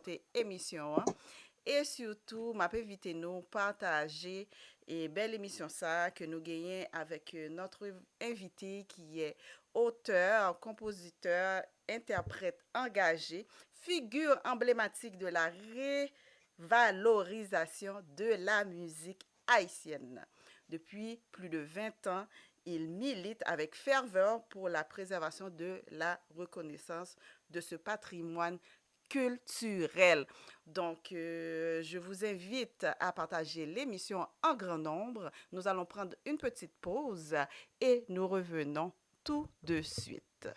écouter émission. Hein. Et surtout, m'a invité nous partager et belle émission ça que nous gagnons avec notre invité qui est auteur, compositeur, interprète engagé, figure emblématique de la révalorisation de la musique haïtienne. Depuis plus de 20 ans, il milite avec ferveur pour la préservation de la reconnaissance de ce patrimoine culturel. Donc, je vous invite à partager l'émission en grand nombre. Nous allons prendre une petite pause et nous revenons tout de suite.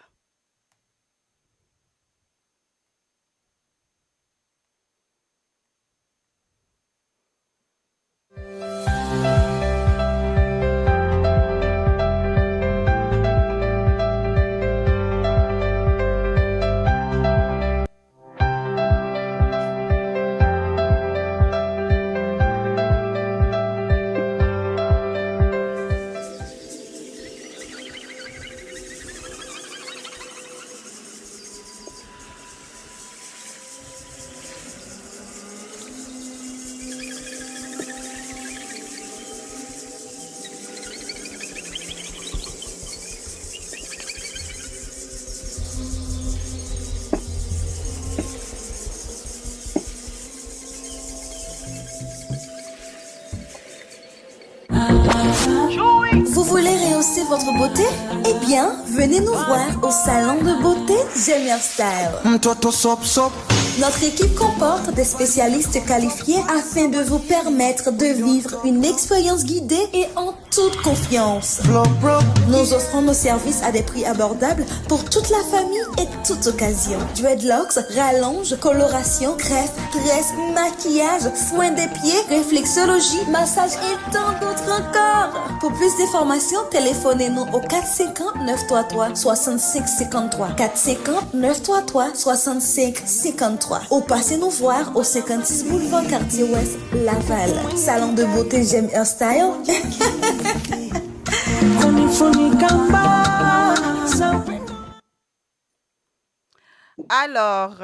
Vous voulez rehausser votre beauté? Eh bien, venez nous voir au salon de beauté Jemmer Style. Notre équipe comporte des spécialistes qualifiés afin de vous permettre de vivre une expérience guidée et en toute confiance. Nous offrons nos services à des prix abordables pour toute la famille et toute occasion. Dreadlocks, rallonge, coloration, greffe, tresse, maquillage, soins des pieds, réflexologie, massage et tant d'autres encore. Pour plus d'informations, téléphonez-nous au 450-933-6553. 450-933-6553. Ou passez nous voir au 56 boulevard Quartier-Ouest, Laval. Salon de beauté J'aime Hairstyle. Alors,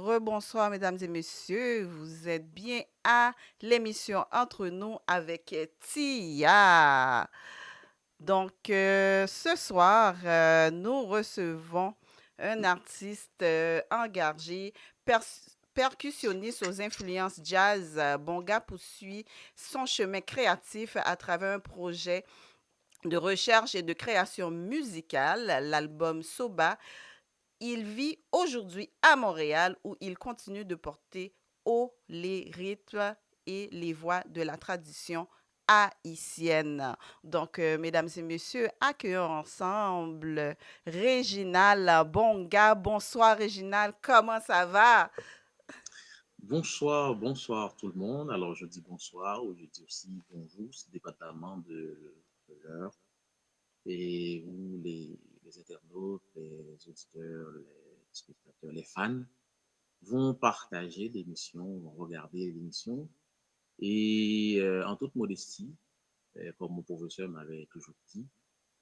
rebonsoir mesdames et messieurs, vous êtes bien à l'émission Entre nous avec Tia. Donc, ce soir, nous recevons un artiste engagé, percussionniste aux influences jazz. Bonga poursuit son chemin créatif à travers un projet de recherche et de création musicale, l'album Soba. Il vit aujourd'hui à Montréal où il continue de porter haut les rythmes et les voix de la tradition haïtienne. Donc, mesdames et messieurs, accueillons ensemble Réginal Bonga. Bonsoir Réginal, comment ça va? Bonsoir, bonsoir tout le monde. Alors je dis bonsoir ou je dis aussi bonjour, c'est dépendamment de l'heure et où les internautes, les auditeurs, les spectateurs, les fans vont partager l'émission, vont regarder l'émission. Et en toute modestie, comme mon professeur m'avait toujours dit,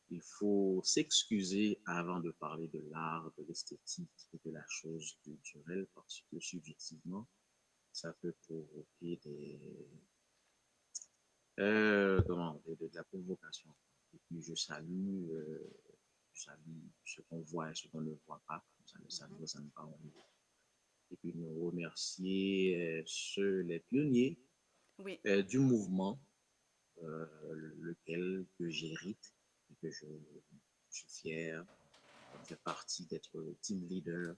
il faut s'excuser avant de parler de l'art, de l'esthétique et de la chose culturelle parce que subjectivement, ça peut provoquer de la provocation. Et puis je salue ce qu'on voit et ce qu'on ne voit pas. Ça ne ressemble pas au niveau. Et puis nous remercier les pionniers Oui. du mouvement, lequel que j'hérite et que je suis fier de faire partie d'être team leader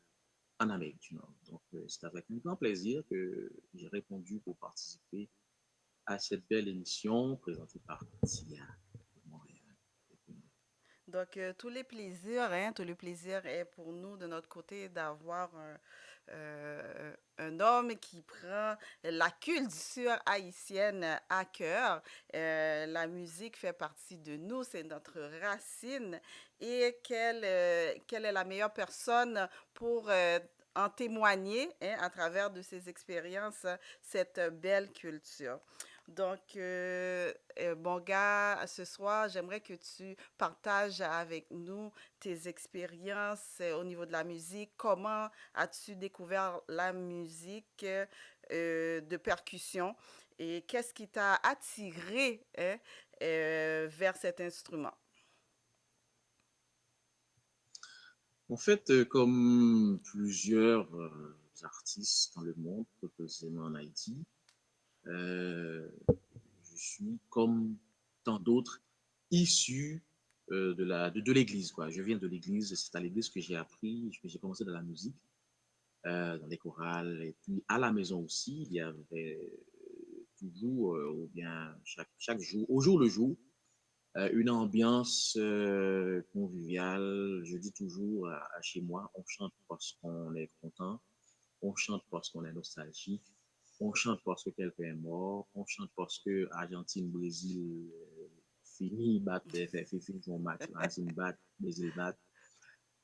en Amérique du Nord. Donc, c'est avec un grand plaisir que j'ai répondu pour participer à cette belle émission présentée par Tia de Montréal. Donc, tous les plaisirs est pour nous de notre côté d'avoir un homme qui prend la culture haïtienne à cœur. La musique fait partie de nous, c'est notre racine. Et quelle est la meilleure personne pour en témoigner hein, à travers de ses expériences, cette belle culture. Donc, mon gars, ce soir, j'aimerais que tu partages avec nous tes expériences au niveau de la musique. Comment as-tu découvert la musique de percussion et qu'est-ce qui t'a attiré hein, vers cet instrument? En fait, comme plusieurs artistes dans le monde, plus précisément en Haïti, euh, je suis comme tant d'autres issu de l'église, quoi. Je viens de l'église, c'est à l'église que j'ai appris, que j'ai commencé dans la musique, dans les chorales, et puis à la maison aussi, il y avait toujours, ou bien chaque jour, au jour le jour, une ambiance conviviale. Je dis toujours à chez moi, on chante parce qu'on est content, on chante parce qu'on est nostalgique, on chante parce que quelqu'un est mort, on chante parce que Argentine, Brésil fini, bat, fait fini son match, Argentine bat, Brésil bat.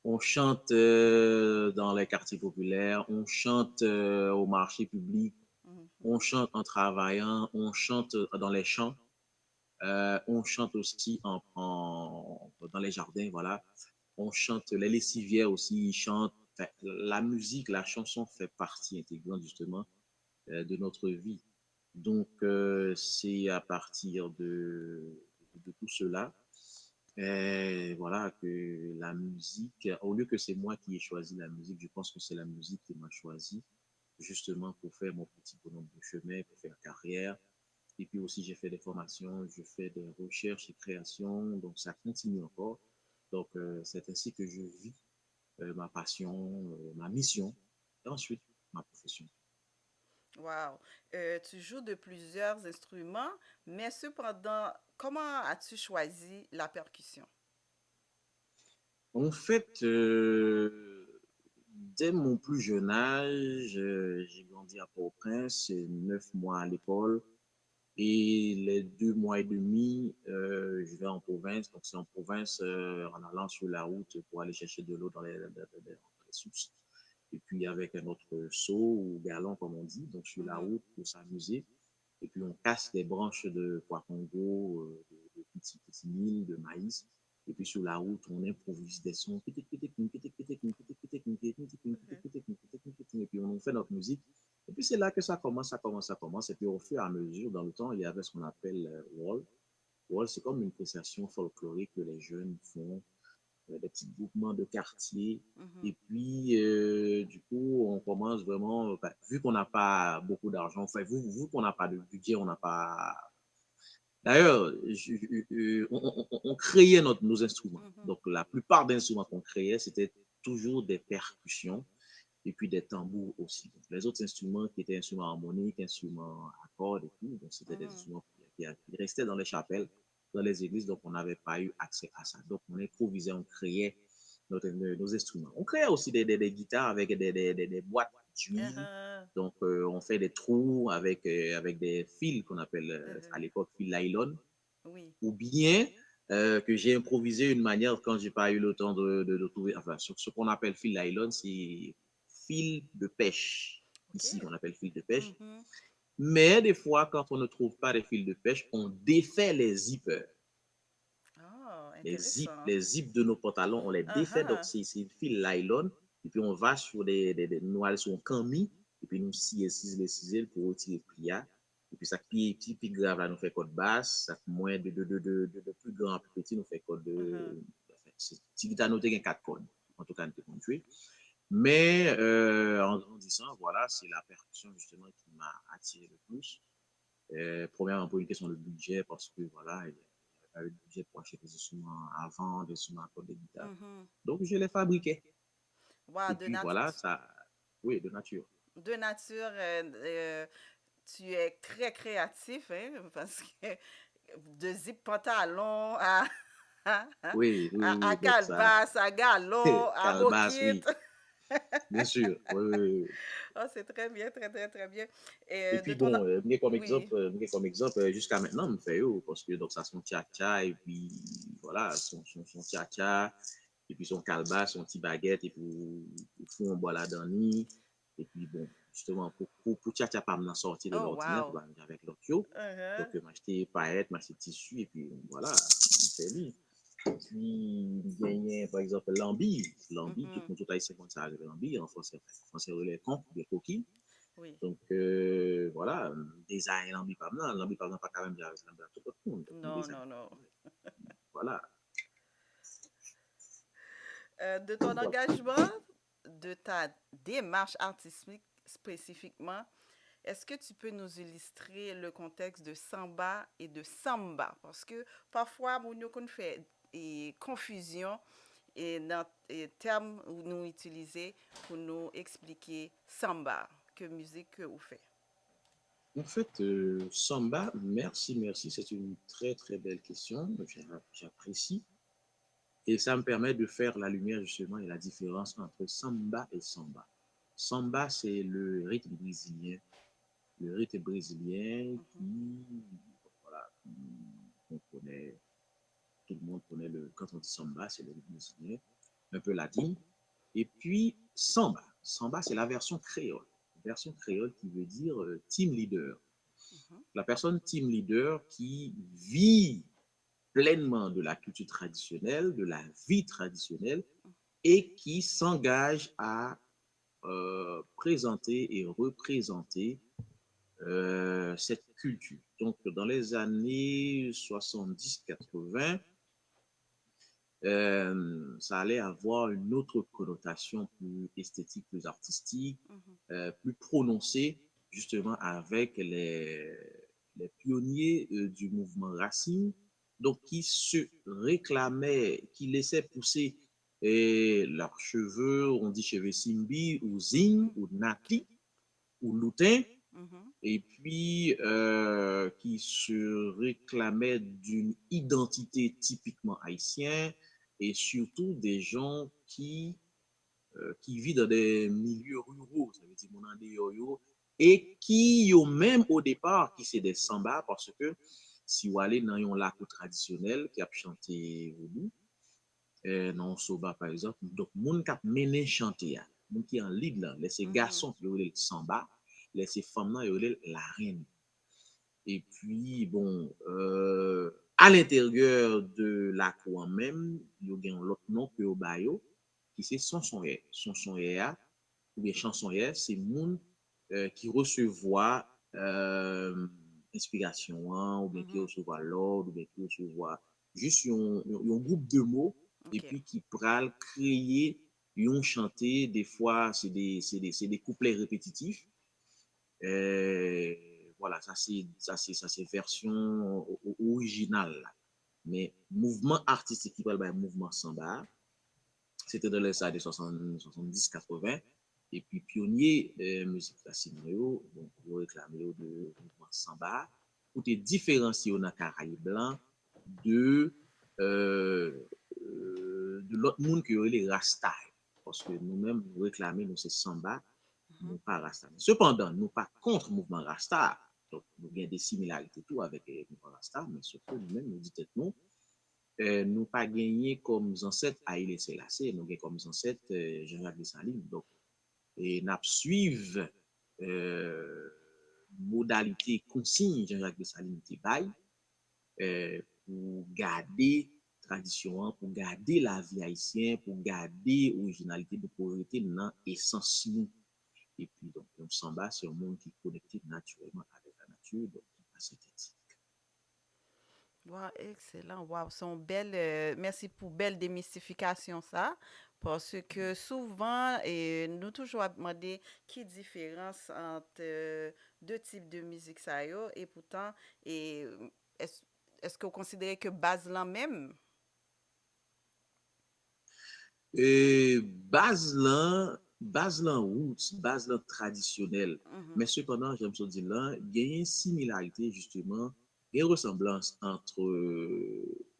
On chante dans les quartiers populaires, on chante au marché public, on Mhm, chante en travaillant, on chante dans les champs. On chante aussi dans les jardins, voilà. On chante, les lessivières aussi, ils chantent. Enfin, la musique, la chanson fait partie intégrante justement de notre vie. Donc, c'est à partir de tout cela, voilà, que la musique, au lieu que c'est moi qui ai choisi la musique, je pense que c'est la musique qui m'a choisi, justement pour faire mon petit bonhomme de chemin, pour faire carrière, et puis aussi, j'ai fait des formations, je fais des recherches et créations, donc ça continue encore. Donc, c'est ainsi que je vis ma passion, ma mission, et ensuite ma profession. wow. Tu joues de plusieurs instruments, mais cependant, comment as-tu choisi la percussion? En fait, dès mon plus jeune âge, j'ai grandi à Port-au-Prince, 9 mois à l'école, et les 2 mois et demi, je vais en province. Donc, c'est en province, en allant sur la route pour aller chercher de l'eau dans les sources. Et puis, avec un autre seau ou galon, comme on dit, donc sur la Mhm, route pour s'amuser. Et puis, on casse des branches de pois Congo, de petits milles, de maïs. Et puis, sur la route, on improvise des sons. Et mhm, puis, on fait notre musique. Et puis, c'est là que ça commence, ça commence, ça commence. Et puis, au fur et à mesure, dans le temps, il y avait ce qu'on appelle Wall. Wall, c'est comme une prestation folklorique que les jeunes font, des petits groupements de quartier. mhm, Et puis, du coup, on commence vraiment, bah, vu qu'on n'a pas beaucoup d'argent, enfin, vu qu'on n'a pas de budget, on n'a pas. D'ailleurs, on créait nos instruments. mhm, Donc, la plupart des instruments qu'on créait, c'était toujours des percussions et puis des tambours aussi. Donc, les autres instruments qui étaient instruments harmoniques, instruments à cordes et tout, donc c'était des mhm. instruments qui restaient dans les chapelles, dans les églises, donc on n'avait pas eu accès à ça. Donc on improvisait, on créait nos instruments. On créait aussi des guitares avec des boîtes d'huile. Uh-huh, Donc on fait des trous avec des fils qu'on appelle à uh-huh. l'époque fils nylon, Oui. ou bien que j'ai improvisé une manière quand j'ai pas eu le temps de trouver. Enfin, ce qu'on appelle fil nylon, c'est fil de pêche. OK. Ici, on appelle fil de pêche. Mhm. Mais des fois, quand on ne trouve pas de fil de pêche, on défait les zippers. Ah, Les zips, intéressant. les zips de nos pantalons, on les défait. Donc, Uh-huh. c'est une fil nylon. Et puis, on va sur nous allons sur un camis. Et puis, nous ciser pour retirer le plia. Et puis, ça puis grave, là, nous fait code basse. Ça moins de plus grand à plus petit, nous fait code Uh-huh. de. Si tu as noté 4 codes, en tout cas, nous avons tué. Mais en grandissant, voilà, c'est la percussion justement qui m'a attiré le plus. Premièrement, pour une question de budget, parce que voilà, il n'y avait pas eu de budget pour acheter des instruments avant, des instruments à cordes de guitare. Mhm. Donc, je les fabriquais. Wow, Et puis voilà, ça, oui, de nature. de nature, tu es très créatif, hein, parce que de zip pantalon Oui, oui, à oui, donc ça, calebasse, à galon, à calebasse, bokit. oui, bien sûr. Oui, oui, oui. Oh, c'est très bien, très, très, très bien. Et Et de puis ton... bon, Oui, comme exemple, jusqu'à maintenant, me fait parce que donc ça son tcha-tcha, et puis voilà, son tcha-tcha, et puis son calebasse, son petit baguette, et puis pour fou, on boit la dernière. Et puis bon, justement, pour tcha-tcha pas me sortir de oh, l'ordinaire, wow. pour avec l'autre sociaux. Uh-huh. Donc, m'acheter paillettes, m'acheter tissu, et puis voilà, c'est lui. Puis, il y a, par exemple, l'ambi. L'ambi, tout le Mhm. monde, tout haïtien, ça arrive l'ambi. En français, relais con, des coquilles. Oui. Donc, voilà, design l'ambi pas mal. L'ambi, par exemple, pas quand même bien avec l'ambi à tout le monde. Non, non, non. Voilà. De ton engagement, de ta démarche artistique spécifiquement, est-ce que tu peux nous illustrer le contexte de samba et de samba? Parce que parfois, on fait confusion et dans les termes que nous utilisons pour nous expliquer samba, que musique que vous faites. En fait, samba, merci, c'est une très très belle question, j'apprécie. Et ça me permet de faire la lumière justement et la différence entre samba et samba. Samba, c'est le rythme brésilien. Le rythme brésilien Mhm. qui, voilà, on connaît, tout le monde connaît quand on dit samba, c'est le rythme brésilien, un peu latin. Et puis, samba. Samba, c'est la version créole. Version créole qui veut dire team leader. Mhm. La personne team leader qui vit pleinement de la culture traditionnelle, de la vie traditionnelle, et qui s'engage à présenter et représenter cette culture. Donc, dans les années 70-80, ça allait avoir une autre connotation plus esthétique, plus artistique, Mhm. plus prononcée, justement avec les pionniers du mouvement Racine, donc qui se réclamaient, qui laissaient pousser leurs cheveux, on dit cheveux Simbi, ou Zing, Mhm. ou Nati, ou Loutin, Mhm. et puis qui se réclamaient d'une identité typiquement haïtienne, et surtout des gens qui vivent dans des milieux ruraux, ça veut dire mon yo, et qui ont même au départ qui c'est des samba parce que si vous allez dans un lac traditionnel qui a chanté Vodou, dans Soba par exemple, donc moun qui a mené chanter, moun qui en lead là, les Mhm. garçons qui ont le samba, les femmes là, la reine. Et puis, bon, à l'intérieur de la cour même, il y a un autre nom que au bayo, qui c'est chansonnier. Chansonnier, ou bien chansonnier, c'est moun qui recevoir inspiration, hein, ou bien qui Mhm. recevoir l'ordre, ou bien qui recevoir juste un groupe de mots, et OK. puis qui pral créer, yon chanter, des fois, c'est des couplets répétitifs. Euh, voilà, ça c'est version originale. Mais mouvement artistique qui parle de mouvement samba, c'était dans les années 70-80. Et puis pionnier musique classique, donc vous réclamez de mouvement samba, pour te différencier au Caraïbes blanc de de l'autre monde qui aurait les Rasta. Parce que nous-mêmes, nous réclamons, nous, c'est samba, Mhm. nous pas Rasta. Cependant, nous pas contre le mouvement Rasta. Donc, nous avons des similarités tout avec le mouvement Rasta, mais sauf que nous-mêmes, nous disons non, nous pas gagné comme ancêtres Haïlé Sélassé, nous avons comme ancêtres Jean-Jacques Dessalines. Donc, et nous suivons euh, modalité consigne Jean-Jacques Dessalines qui bail pour garder tradition, pour garder la vie haïtienne, pour garder l'originalité de pauvreté dans l'essence nous. Et puis, donc, le samba, c'est un monde qui est connecté naturellement avec la nature, donc qui n'est pas synthétique. Wow, excellent. Wow, merci pour belle démystification ça. Parce que souvent, nous toujours à demander qui différence entre deux types de musique ça yo, et pourtant, et, est-ce est-ce que vous considérez que base là même? Et base lan roots, base lan traditionnel. Mhm. Mais cependant, j'aime ça dire là, il y a une similarité justement, il y a une ressemblance entre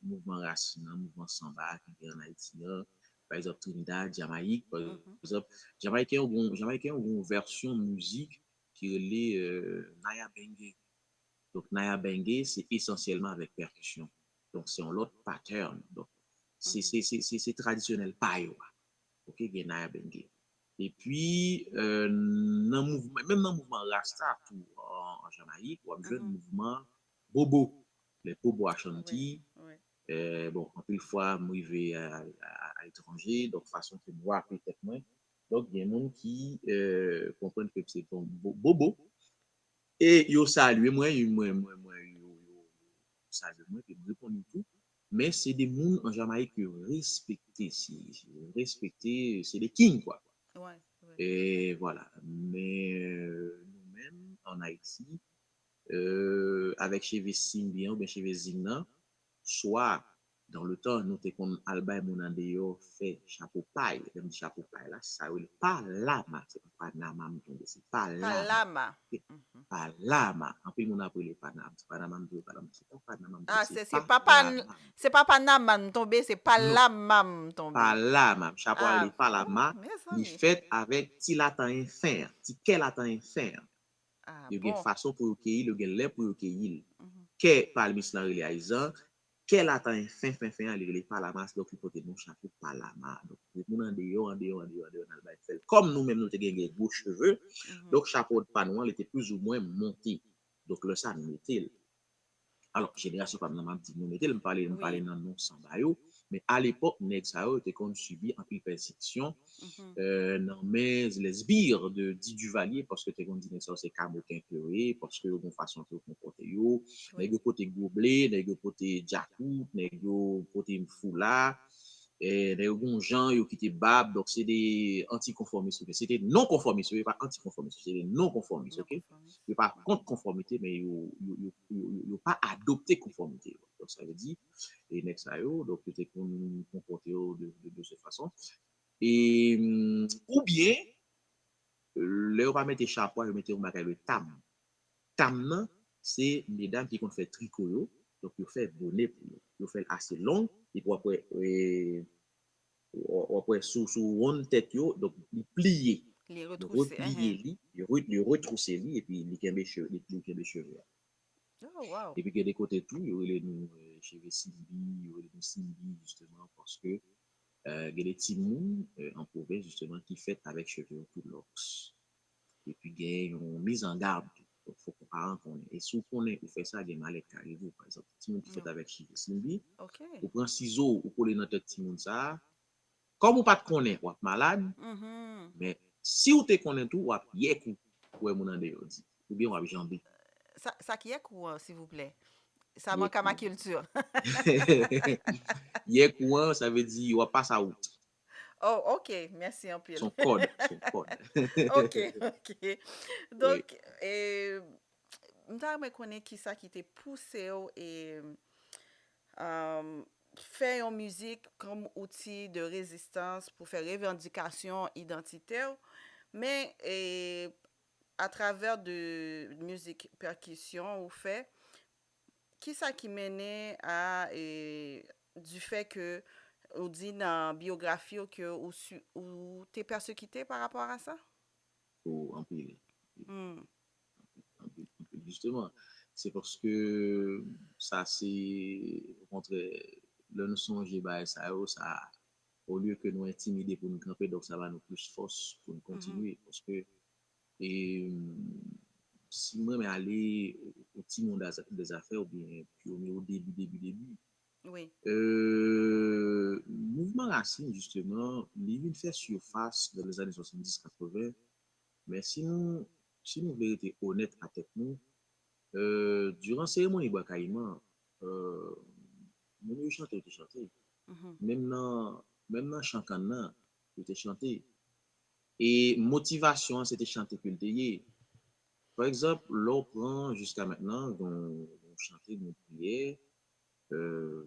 mouvement racine, mouvement samba qui est en Haïti, par exemple Trinidad, Jamaïque, par Mhm. exemple, Jamaïcain ont une version musique qui est Naya Bengue. Donc Naya Bengue, c'est essentiellement avec percussion. Donc c'est un autre pattern. Donc Mhm. c'est traditionnel payo. OK, Naya Bengue. Et puis, même dans le mouvement Rasta, tout, en Jamaïque, ou un jeune mouvement Bobo, les Bobo Oui, Ashanti. oui. Bon, en plus fois, moi, je vais à l'étranger, donc façon que moi, peut-être moins. Donc, il y a des gens qui comprennent que c'est un Bobo. Et yo salue yo salue moi, puis me répondre tout. Mais c'est des gens en Jamaïque que respecter, respecter, c'est des kings, quoi. Ouais, ouais. Et voilà. Mais nous-mêmes, en Haïti, avec chez Simbian ou bien chez Zignan, soit dans le temps, nous avons Alba et Monandeo fait chapeau paille. Même chapeau paille là, ça veut pas lama, c'est pas Panama, c'est pas lama. Palama. C'est Mhm. pas lama. En plus, on appelle Panama. C'est Panama, c'est pas Panama, Ah, c'est pas lama. c'est pas Panama tombé, c'est Non, Palama pas tombé. lama. Chapeau Ah, aller pas oh, lama. mes Il amis. fait avec ti latin infère, ti quel latin infère. Ah, Il y a une bon. façon pour accueillir, il y a l'air pour accueillir. Mhm. Que par le ministre réalisant, quel attend fin, il pas la masse, donc il faut que nous chapeau par la masse. Donc, nous en dehors, comme nous-mêmes, nous avons des beaux cheveux, Mhm. donc chapeau de panou, il était plus ou moins monté. Donc, le ça, nous mettait. Alors, génération comme nous dit, nous mettons, me parler Oui. dans non sans bayo, mais à l'époque, Nex était qu'on subit un peu de persécution Mhm. non mais les sbires de dit Duvalier parce que t'es qu'on dit ça c'est camotin pleuré parce que bon façon de comporter yo nèg Oui. yo côté goblé nèg yo côté jacout nèg yo côté mfoula et nèg yo gens yo qui étaient bab donc c'est des anticonformistes okay? C'était non conformistes pas anticonformistes c'est des non conformistes Non OK conformiste. yo pas contre conformité mais yo pas adopté conformité donc ça veut dire et nèg ça yo donc yo t'es comporter de cette façon et ou bien, là, on va mettre chapeau, on mettre le tam. Tam, nan, c'est mesdames qui ont fait tricot, donc ils fait bonnet pour eux. Ils fait assez long, et puis après, sous one tête, donc ils plient. Les Ils retrousser. replier, ils retrousser, et puis ils kembe cheveux, les cheveux. Oh, wow. Et puis, il y a des côtés tout, il y aurait nous, chez Simbi, il y aurait nous Simbi, justement, parce que il y a des petits mouns en province, justement, qui fait avec cheveux tout l'ox. Et puis, il y a une mise en garde. Donc, il faut qu'on parle qu'on est. Et si on est, vous fait ça, il y a des malaises qui arrivent. Par exemple, si on fait Non. avec cheveux Simbi, OK. on prend ciseaux, on colle dans tête petit monde ça. Comme on pas te connaît, on est malade, Mhm. mais si on te connaît tout, on a yé coup, ou est mon ande dit. Ou bien on a jambé, Ça qui est courant, s'il vous plaît. Ça yé manque à ma coup. culture. Yé coup, ça veut dire, on passe à out. Oh, OK. Merci un peu. Son code, son code. OK, OK. Oui. Donc, me connaît qui ça qui t'est poussé et faire une musique comme outil de résistance pour faire revendication identitaire, mais à travers de musique percussion ou fait, qui ça qui menait à du fait que on dit dans la biographie que ou t'es persécuté par rapport à ça? Faut empiler. Hmm. Justement, c'est parce que ça, c'est contre le nous songer bah, ça, au lieu que nous intimider pour nous camper, donc ça va nous plus force pour nous Mhm. continuer. Parce que et, si moi, mais aller au petit monde des affaires, ou bien puis on est au début, Oui. mouvement racine, justement, il fait surface dans les années 70-80, mais si nous voulons être honnêtes avec nous, durant la cérémonie Bakaïman, nous chanté, chanté. Mhm. Même dans Chancanan, il était chanté. Et motivation, c'était chanter que le par exemple, l'on prend jusqu'à maintenant, on chantait nos prières, euh,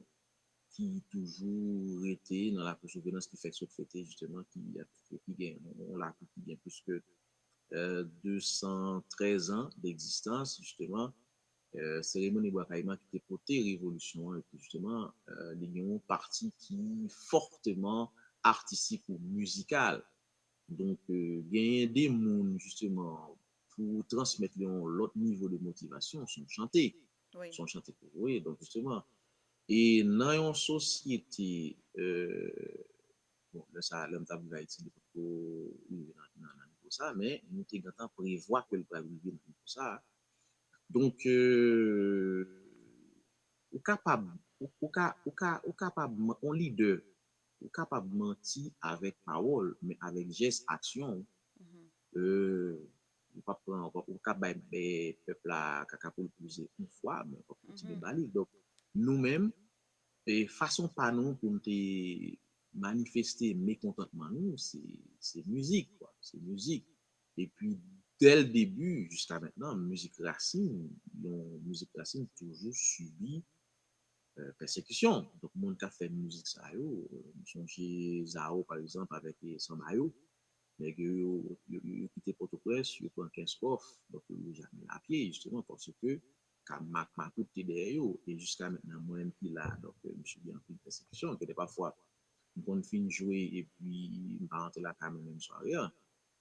qui toujours était dans la persévérance qui fait que ce fêter, justement, qui gagne, on l'a qui gagne plus que 213 ans d'existence, justement, cérémonie Wakaima qui était pour révolution, et puis justement, l'Union parti qui fortement artistique ou musical. Donc, gagner des mondes, justement, pour transmettre l'autre niveau de motivation, Oui. sont chantés pour jouer, donc justement. Et dans une société, bon, là, ça, l'homme t'a vu Haïti, pour vivre dans ça, mais nous, t'es content prévoir que le va vivre dans ça, Donc, ou capable, ou capable, on leader, ou capable mentir avec parole, mais avec geste, action. Mhm, Ou pas prendre, ou capable, peuple là, caca pour le poser une fois, mais on continue de mhm, balayer. Donc, nous-mêmes, et façon pas nous pour nous manifester mécontentement nous, c'est musique, quoi. C'est musique. Et puis, dès le début jusqu'à maintenant, musique racine toujours subi persécution. Donc, mon qui a fait musique ça, yo, songe Zao, par exemple, avec Sambayo, mais que yo quitté Port-au-Prince, yo prend 15 coffres, donc yo jamais à pied, justement, parce que quand ma tout est derrière yo, et jusqu'à maintenant, moi-même qui là, donc je suis bien pris de persécution, que parfois, on finit jouer et puis, je rentre là quand même soirée, hein.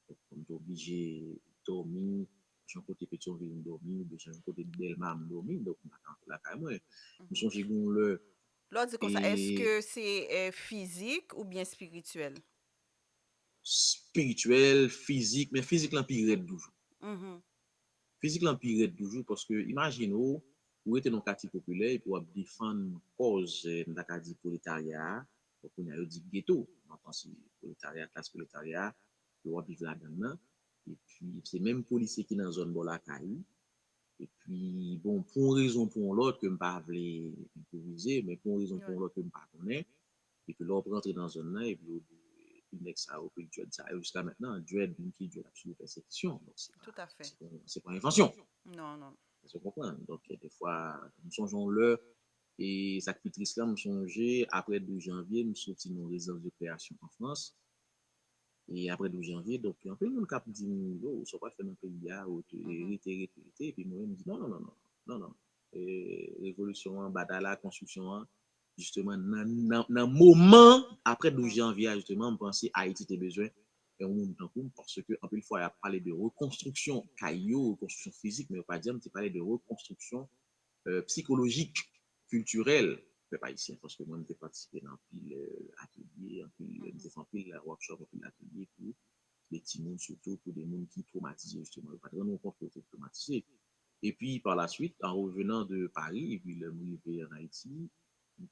Donc, on est obligé de dormir, j'ai un côté Pétionville dormir, j'ai un côté de Delma dormir, donc on attend là quand même. Nous mhm. sommes chez le Là, dit comme ça, est-ce et que c'est physique ou bien spirituel? spirituel, physique, mais physique l'empire toujours. Mhm, Physique l'empire toujours parce que imagine vous êtes dans un quartier populaire et pour défendre cause dans le prolétariat, donc on a dit ghetto, on entend si prolétariat, classe prolétariat, pour vivre là-dedans. Et puis c'est même policier qui dans la zone la caille. Et puis bon, pour une raison pour l'autre que je ne pas improviser, mais pour une raison ouais, pour l'autre que je ne pas connaître, et puis là on rentre dans la zone là et puis puis ça au dread ça jusqu'à maintenant dread qui dread absolue persécution donc tout à fait. c'est pas invention Non, non. je comprends donc des fois nous songeons l'heure et ça qui triste là nous songer après 12 janvier nous sortis nos résidences de création en France et après 12 janvier donc un peu nous cap dit oh ça pas fait dans pays là ou Mhm, et puis moi me dit non révolution bataille construction justement dans moment après 12 mhm. janvier justement on pensait Haïti était besoin et on monte en compte parce que en plus fois il a parlé de reconstruction caillou reconstruction physique mais pas dire tu parlé de reconstruction psychologique culturelle pas ici parce que moi je participé dans pile atelier en pile Mhm. en pile workshop en pile atelier pour les petits monde surtout pour des gens qui traumatisés justement pas vraiment compte que traumatisés et puis par la suite en revenant de Paris et puis le arrivé en Haïti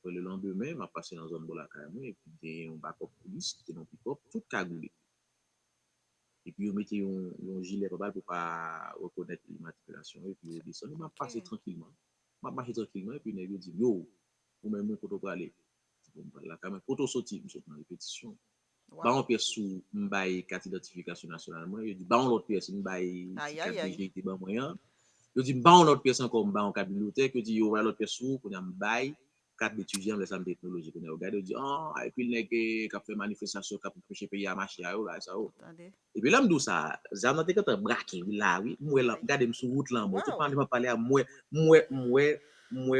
le lendemain, m'a passé dans une zone de la Cameroun et puis des un backup police qui était dans pick-up, tout cagoulé. Et puis, on mettait un gilet pour pas reconnaître l'immatriculation. Et puis, on descend, m'a Ok. passé tranquillement. M'a marché tranquillement. Et puis, on dit, yo, ou même, pour te parler. La caméra, pour te sortir, je suis en répétition. Bah, on Wow. pièce sous, m'baye carte d'identification nationale. Moi, je dis, bah, on l'autre pièce, m'baye Aïe, aïe, carte aïe. BGT, bah, moyen. Je dis, bah, on l'autre pièce encore, bah, en cas de bibliothèque. Je dis, yo, ouais, l'autre pièce sous, qu'on a m'baye carte d'étudiant, les technologie. Qu'on a regardé, je dis, ah, et puis, le qui a fait manifestation, qui a empêché pays à marcher, là, ça, Attendez. et puis là, je dis ça, j'ai noté que tu as braqué là, oui. Moi, là, Aïe. regardez sur route là, moi, tout Wow. le monde parler à moi,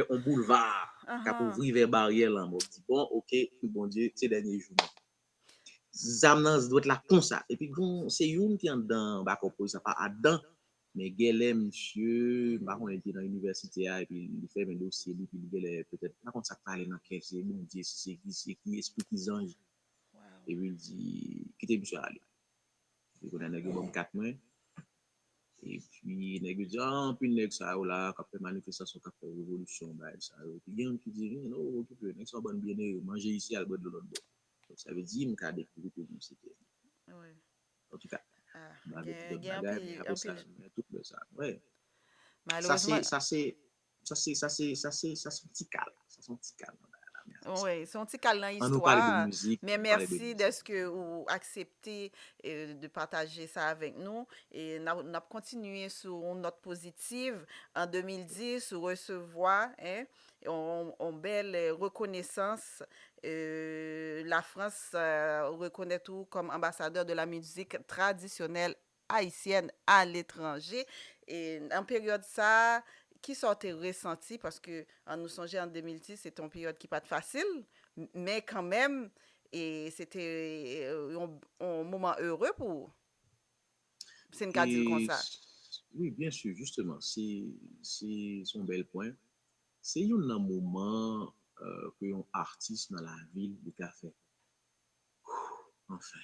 un boulevard, qui a Uh-huh. ouvrir vers barrière là, moi, dis bon, ok, bon Dieu, c'est dernier jour. Zamnan doit être là comme ça. Et puis, bon, c'est une qui est dans, bah, comme ça, pas à dedans, mais Gélé, monsieur, bah, on était dans l'université, et puis il fait un dossier, et puis il peut-être, par contre, ça parle dans quel c'est, bon Dieu, c'est qui explique les anges. Wow. Et puis il dit, quittez monsieur aller. Et puis on a un bon 4 mois. Et puis, nèg dit, ah, puis nèg ça, là, qui a fait manifestation, qui a fait révolution, bah, ça, puis il y a un qui dit, non, ok, nèg ça, bonne bien, manger ici, à l'autre de l'autre bord. Donc, ça veut dire, m'ka découvert que c'était. Ouais. En tout cas, Ah, bah, avec d'autres gen bagages, mais après ça, tout le ça, ouais. Ça, malheureusement, c'est, ça, c'est, ça, c'est un petit calme. Ça, c'est un petit calme, la merde. oui, son petit câlin On nous parle de histoire, musique, mais on nous parle de merci de musique. ce que vous acceptez de partager ça avec nous. Et nous avons continué sur une note positive en 2010, sur recevoir hein, en belle reconnaissance. La France reconnaît tout comme ambassadeur de la musique traditionnelle haïtienne à l'étranger. Et en période ça, qui sortait ressenti parce que en nous songeant en 2010, c'était une période qui n'est pas facile, mais quand même, et c'était un moment heureux pour c'est une dit comme Et ça. oui, bien sûr, justement, c'est son bel point. C'est un moment que un artiste dans la ville de café. Enfin,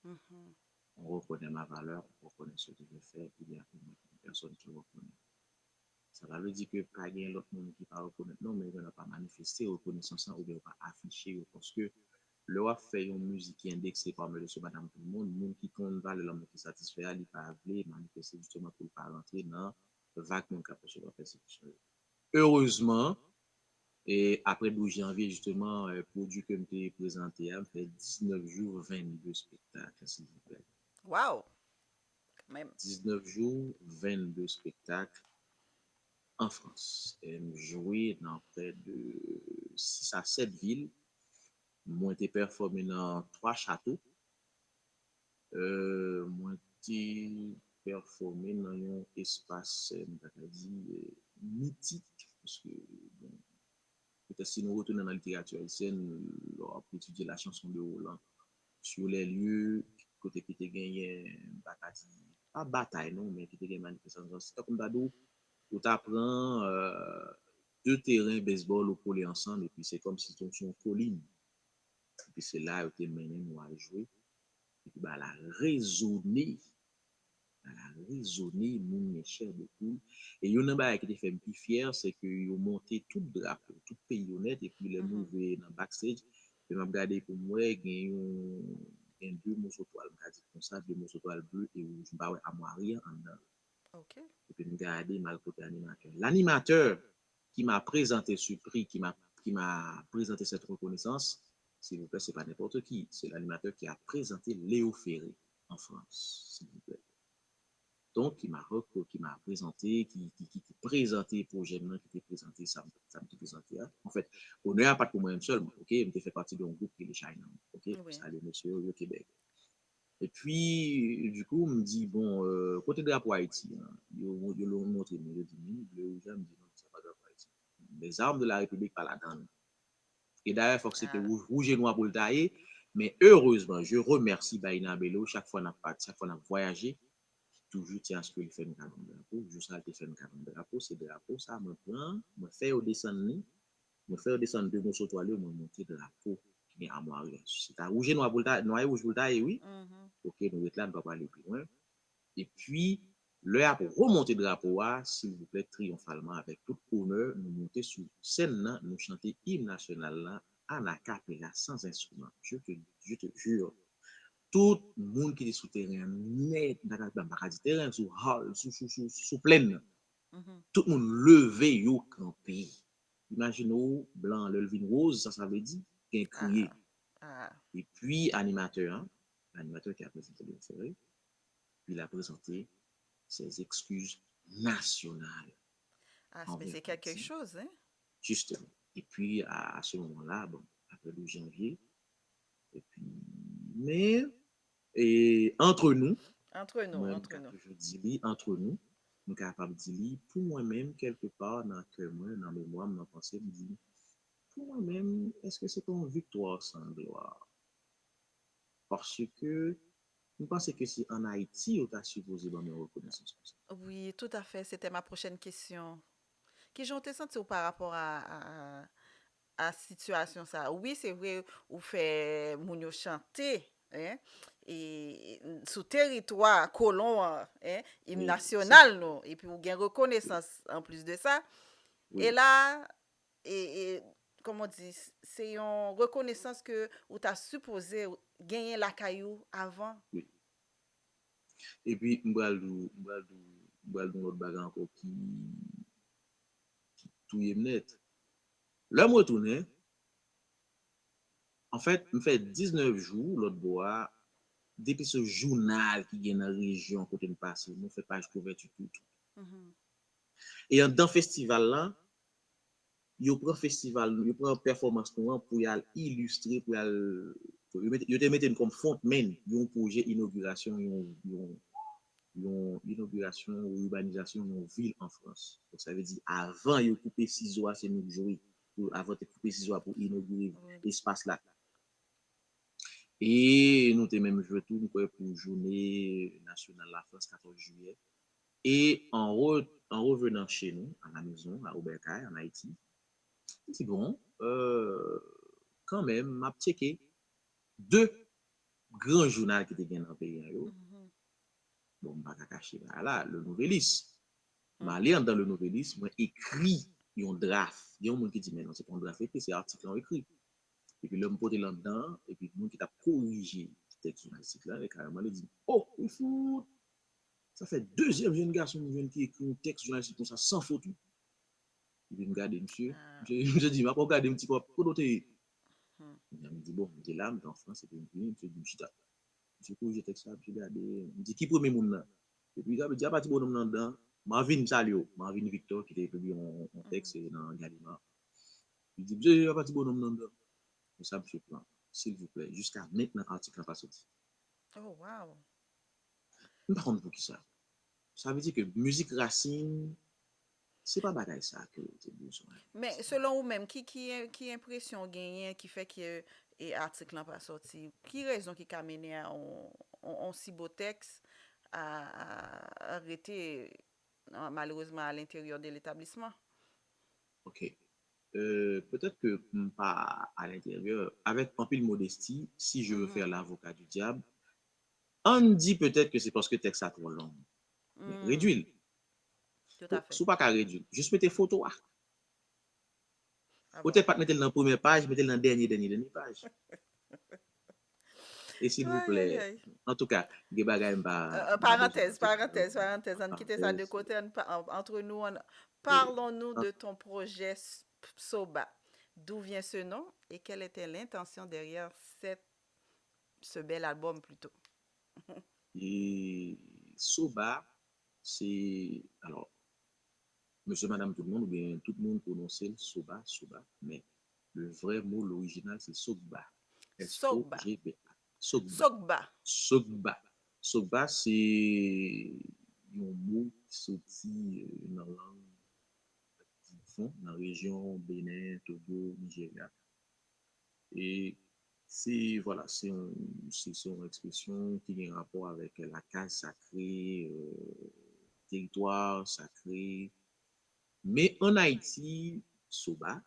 Mhm. on reconnaît ma valeur, on reconnaît ce que je fais, il y a une personne qui reconnaît. Ça veut dire que pas gain l'autre monde qui pas reconnaître non, mais il n'a pas manifesté reconnaissance ou bien pas affiché parce que le a fait une musique qui est indexée par monsieur madame tout le monde qui compte va le monde qui satisfait, il pas appelé manifester justement pour pas rentrer dans vague monde qui a reçu la persécution. Heureusement, et après 12 janvier, justement, produit que je présenté, fait 19 jours, 22 spectacles, s'il vous plaît. Wow, quand même. 19 jours, 22 spectacles en France. Et joué dans près de 6 à 7 villes. Moi, été performé dans 3 châteaux. Moi, été performé dans un espace, mythique. Parce que, bon, peut-être si nous retournons dans la littérature haïtienne, on peut étudier la chanson de Roland sur les lieux, côté qui était gagné, pas bataille, non, mais qui était gagné manifestation. C'est comme d'ado, où tu apprends deux terrains baseball au collé ensemble, et puis c'est comme si tu étais sur une colline. Et puis c'est là où tu es mené à jouer. Et puis, bah, la raisonner, mon cher de poule. Et il y a un bail qui te fait plus fier, c'est qu'ils ont monté tout le drapeau, tout le pays honnête, et puis les mauvais dans le backstage. Et m'a regardé pour moi, il y a deux morceaux de toile, comme ça, deux morceaux de toile bleu et rouge, bah ouais, à moi rien en dedans. OK. Et puis, regarder m'a côté animateur. L'animateur qui m'a présenté ce prix, qui m'a présenté cette reconnaissance, s'il vous plaît, c'est pas n'importe qui. C'est l'animateur qui a présenté Léo Ferré en France, s'il vous plaît. Donc, qui m'a présenté, qui présenté pour Gemini, qui était présenté, ça me présenté. En fait, on n'est pas pour moi-même seul, ok? Je fait partie d'un groupe qui est les China, ok? Oui. Ça, les monsieur au Québec. Et puis, du coup, on me dit, bon, côté de la Haïti, ils l'ont montré, mais je dis, le rouge, me dit, non, c'est pas de la Haïti. Les armes de la République, pas la donne. Et d'ailleurs, il faut que c'était Ah, rouge et noir pour le tailler. Mais heureusement, je remercie Baïna Bello, chaque fois qu'on a voyagé, toujours tiens à ce qu'il fait une canon de drapeau, juste à faire une canon de drapeau, c'est drapeau, ça me prend, me fait au descendre, de mon sautoilé, me monter drapeau qui est à moi. C'est à rouge et noir pour le tailler, noir et rouge pour le tailler, oui. mhm. Ok, nous êtes là, nous ne pas aller plus loin. Et puis, l'heure pour remonter le drapeau, s'il vous plaît, triomphalement, avec tout honneur, nous monter sur scène, nous chanter hymne national là, en acapella, sans instrument. Je te jure, tout le monde qui est sous terrain, net, dans le terrain, sous hall, sous plaine, Mhm. tout le monde levé, yo campé. Imaginez, blanc, le vin rose, ça veut dire, qu'il a Ah, crié. ah. Et puis, animateur, l'animateur qui a présenté le série, il a présenté ses excuses nationales Ah, mais envers c'est quelque Haïti, chose, hein? justement. Et puis, à ce moment-là, bon, après le janvier, et puis, mais, et entre nous, Entre nous, moi, entre je nous. toujours dit, entre nous, je suis capable de dire, pour moi-même, quelque part, dans le cœur, dans le mémoire, dans la pensée, je dis, pour moi-même, est-ce que c'est une victoire sans gloire? Parce que, je pense que si en Haïti, on a supposé donner reconnaissance comme ça. Oui, tout à fait. C'était ma prochaine question. Qui j'en te senti par rapport à situation ça? Oui, c'est vrai, ou fait moun yo chanter, hein? Et sous territoire colon, hein? Hymne Oui, national, non? Et puis ou gen oui, reconnaissance en plus de ça. Et oui, là, et comment on dit, c'est une reconnaissance que ou t'as supposé gagner la caillou avant. oui. Et puis, l'autre bagarre encore qui tout est net. Là, moi, retourné, en fait, me fait 19 jours, l'autre bois, depuis ce journal qui est dans la région, côté de passe, nous fait page couverture tout. Mhm. Et dans le festival là, il prend performance pour y illustrer, il te mettre comme frontman, un projet inauguration, inauguration ou urbanisation d'une ville en France. Donc, ça veut dire, avant, il coupé ciseaux, c'est nous jouer, avant de couper ciseaux pour inaugurer Oui. l'espace là. Et nous avons même joué tout pour journée nationale la France 14 juillet. Et en revenant chez nous, à la maison, à Aubercaille, en Haïti, je dis bon, quand même, m'a checké deux grands journaux qui étaient dans le pays. Mhm. Bon, pas caché là, le Nouvelis. M'aller dans le noveliste, moi écrit un draft. Il y a un monde qui dit mais non, c'est pas un draft écrit, c'est article en écrit. Et puis l'homme poté là-dedans, et puis le monde qui t'a corrigé le texte journalistique là, et carrément il dit oh, il faut ça fait deuxième jeune garçon qui écrit un texte journalistique comme ça sans faute. Il vient me garder monsieur. Je dis, ma pas regarder un petit peu pour noter. Il me dit bon, il est là, mais en France, c'est une vie, monsieur dit chita. Monsieur corrige texte là, monsieur regardé, il me dit qui premier monde là. Et puis il me dit à partir bonhomme là-dedans, Marvin Salio, Marvin Victor qui était publié en texte dans Gallimard. Il dit monsieur à partir bonhomme là-dedans. Et ça monsieur prend, s'il vous plaît, jusqu'à maintenant l'article n'a pas sorti. Oh wow. Par contre pour qui ça? Ça veut dire que musique racine c'est pas bagaille ça que tu besoin. Mais selon vous-même, qui impression gagnée qui fait que l'article n'a pas sorti? Qui raison qui a mené à un si beau texte à arrêter malheureusement à l'intérieur de l'établissement? Ok. Peut-être que pas à l'intérieur, avec un peu de modestie, si je veux faire l'avocat du diable, on dit peut-être que c'est parce que le texte est trop long. Mais réduis-le. Tout à fait. Sous pas qu'à réduire. Juste mettez photo. Peut-être pas mettre dans la première page, mettez dans la dernière page. Et s'il vous plaît, en tout cas, des bagages parenthèse, on quitte ça de côté, entre nous, parlons-nous de ton projet Soba. D'où vient ce nom et quelle était l'intention derrière ce bel album plutôt? Et Soba, c'est alors monsieur, madame, tout le monde, ou bien tout le monde prononçait Soba, mais le vrai mot, l'original, c'est Sogba. S-O-G-B-A. Sogba, c'est un mot qui sortit dans la langue dans la région Bénin, Togo, Nigeria. Et c'est voilà, c'est une expression qui a un rapport avec la case sacrée, territoire sacré. Mais en Haïti, Soba,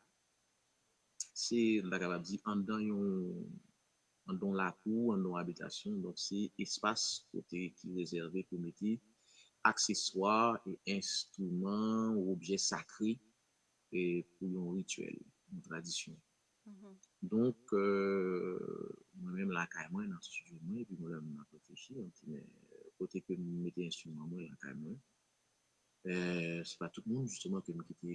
c'est la capable dire en dans la cour, en dans l'habitation, donc c'est espace côté qui est réservé pour mettre accessoires et instruments ou objets sacrés et pour un rituel, une tradition. Donc, moi-même, là, carrément, dans ce studio, et puis moi-même, je réfléchi, mais côté que je mettais instrument, moi, là, carrément. C'est pas tout le monde justement que nous quittons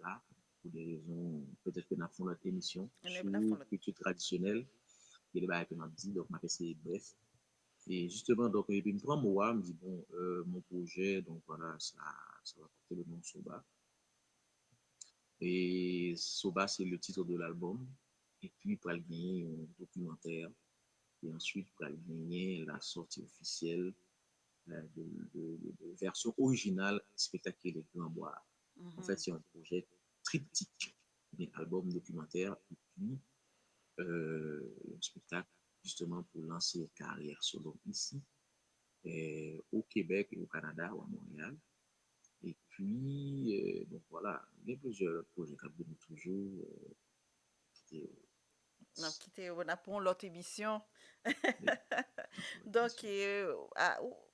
là pour des raisons peut-être que nous avons notre émission sur culture traditionnelle et les bails que nous dit donc m'a fait bref et justement donc et puis me prend moi me dit bon mon projet donc voilà ça va porter le nom Soba et Soba c'est le titre de l'album et puis pour gagner un documentaire et ensuite pour gagner la sortie officielle de version originale spectacle Les Grands Bois. En fait, c'est un projet triptyque, un album documentaire et puis un spectacle justement pour lancer une carrière solo ici, au Québec et au Canada ou à Montréal. Et puis, donc voilà, il y a plusieurs projets qui viennent toujours. On a pour l'autre émission. Donc,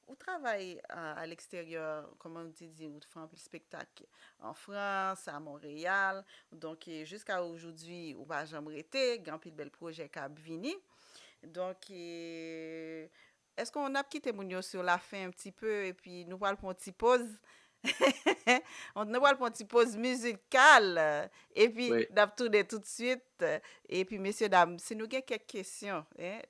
on travaille à l'extérieur, comme on dit, on fait un peu de spectacle en France, à Montréal. Donc, jusqu'à aujourd'hui, on va jamais arrêter. Il y a un bel projet qui a venu. Donc, est-ce qu'on a quitté Mounio sur la fin un petit peu et puis nous allons prendre une petite pause? On va prendre une petite pause musicale et puis d'abtourner tout de suite. Et puis, messieurs, dames, si nous avons quelques questions,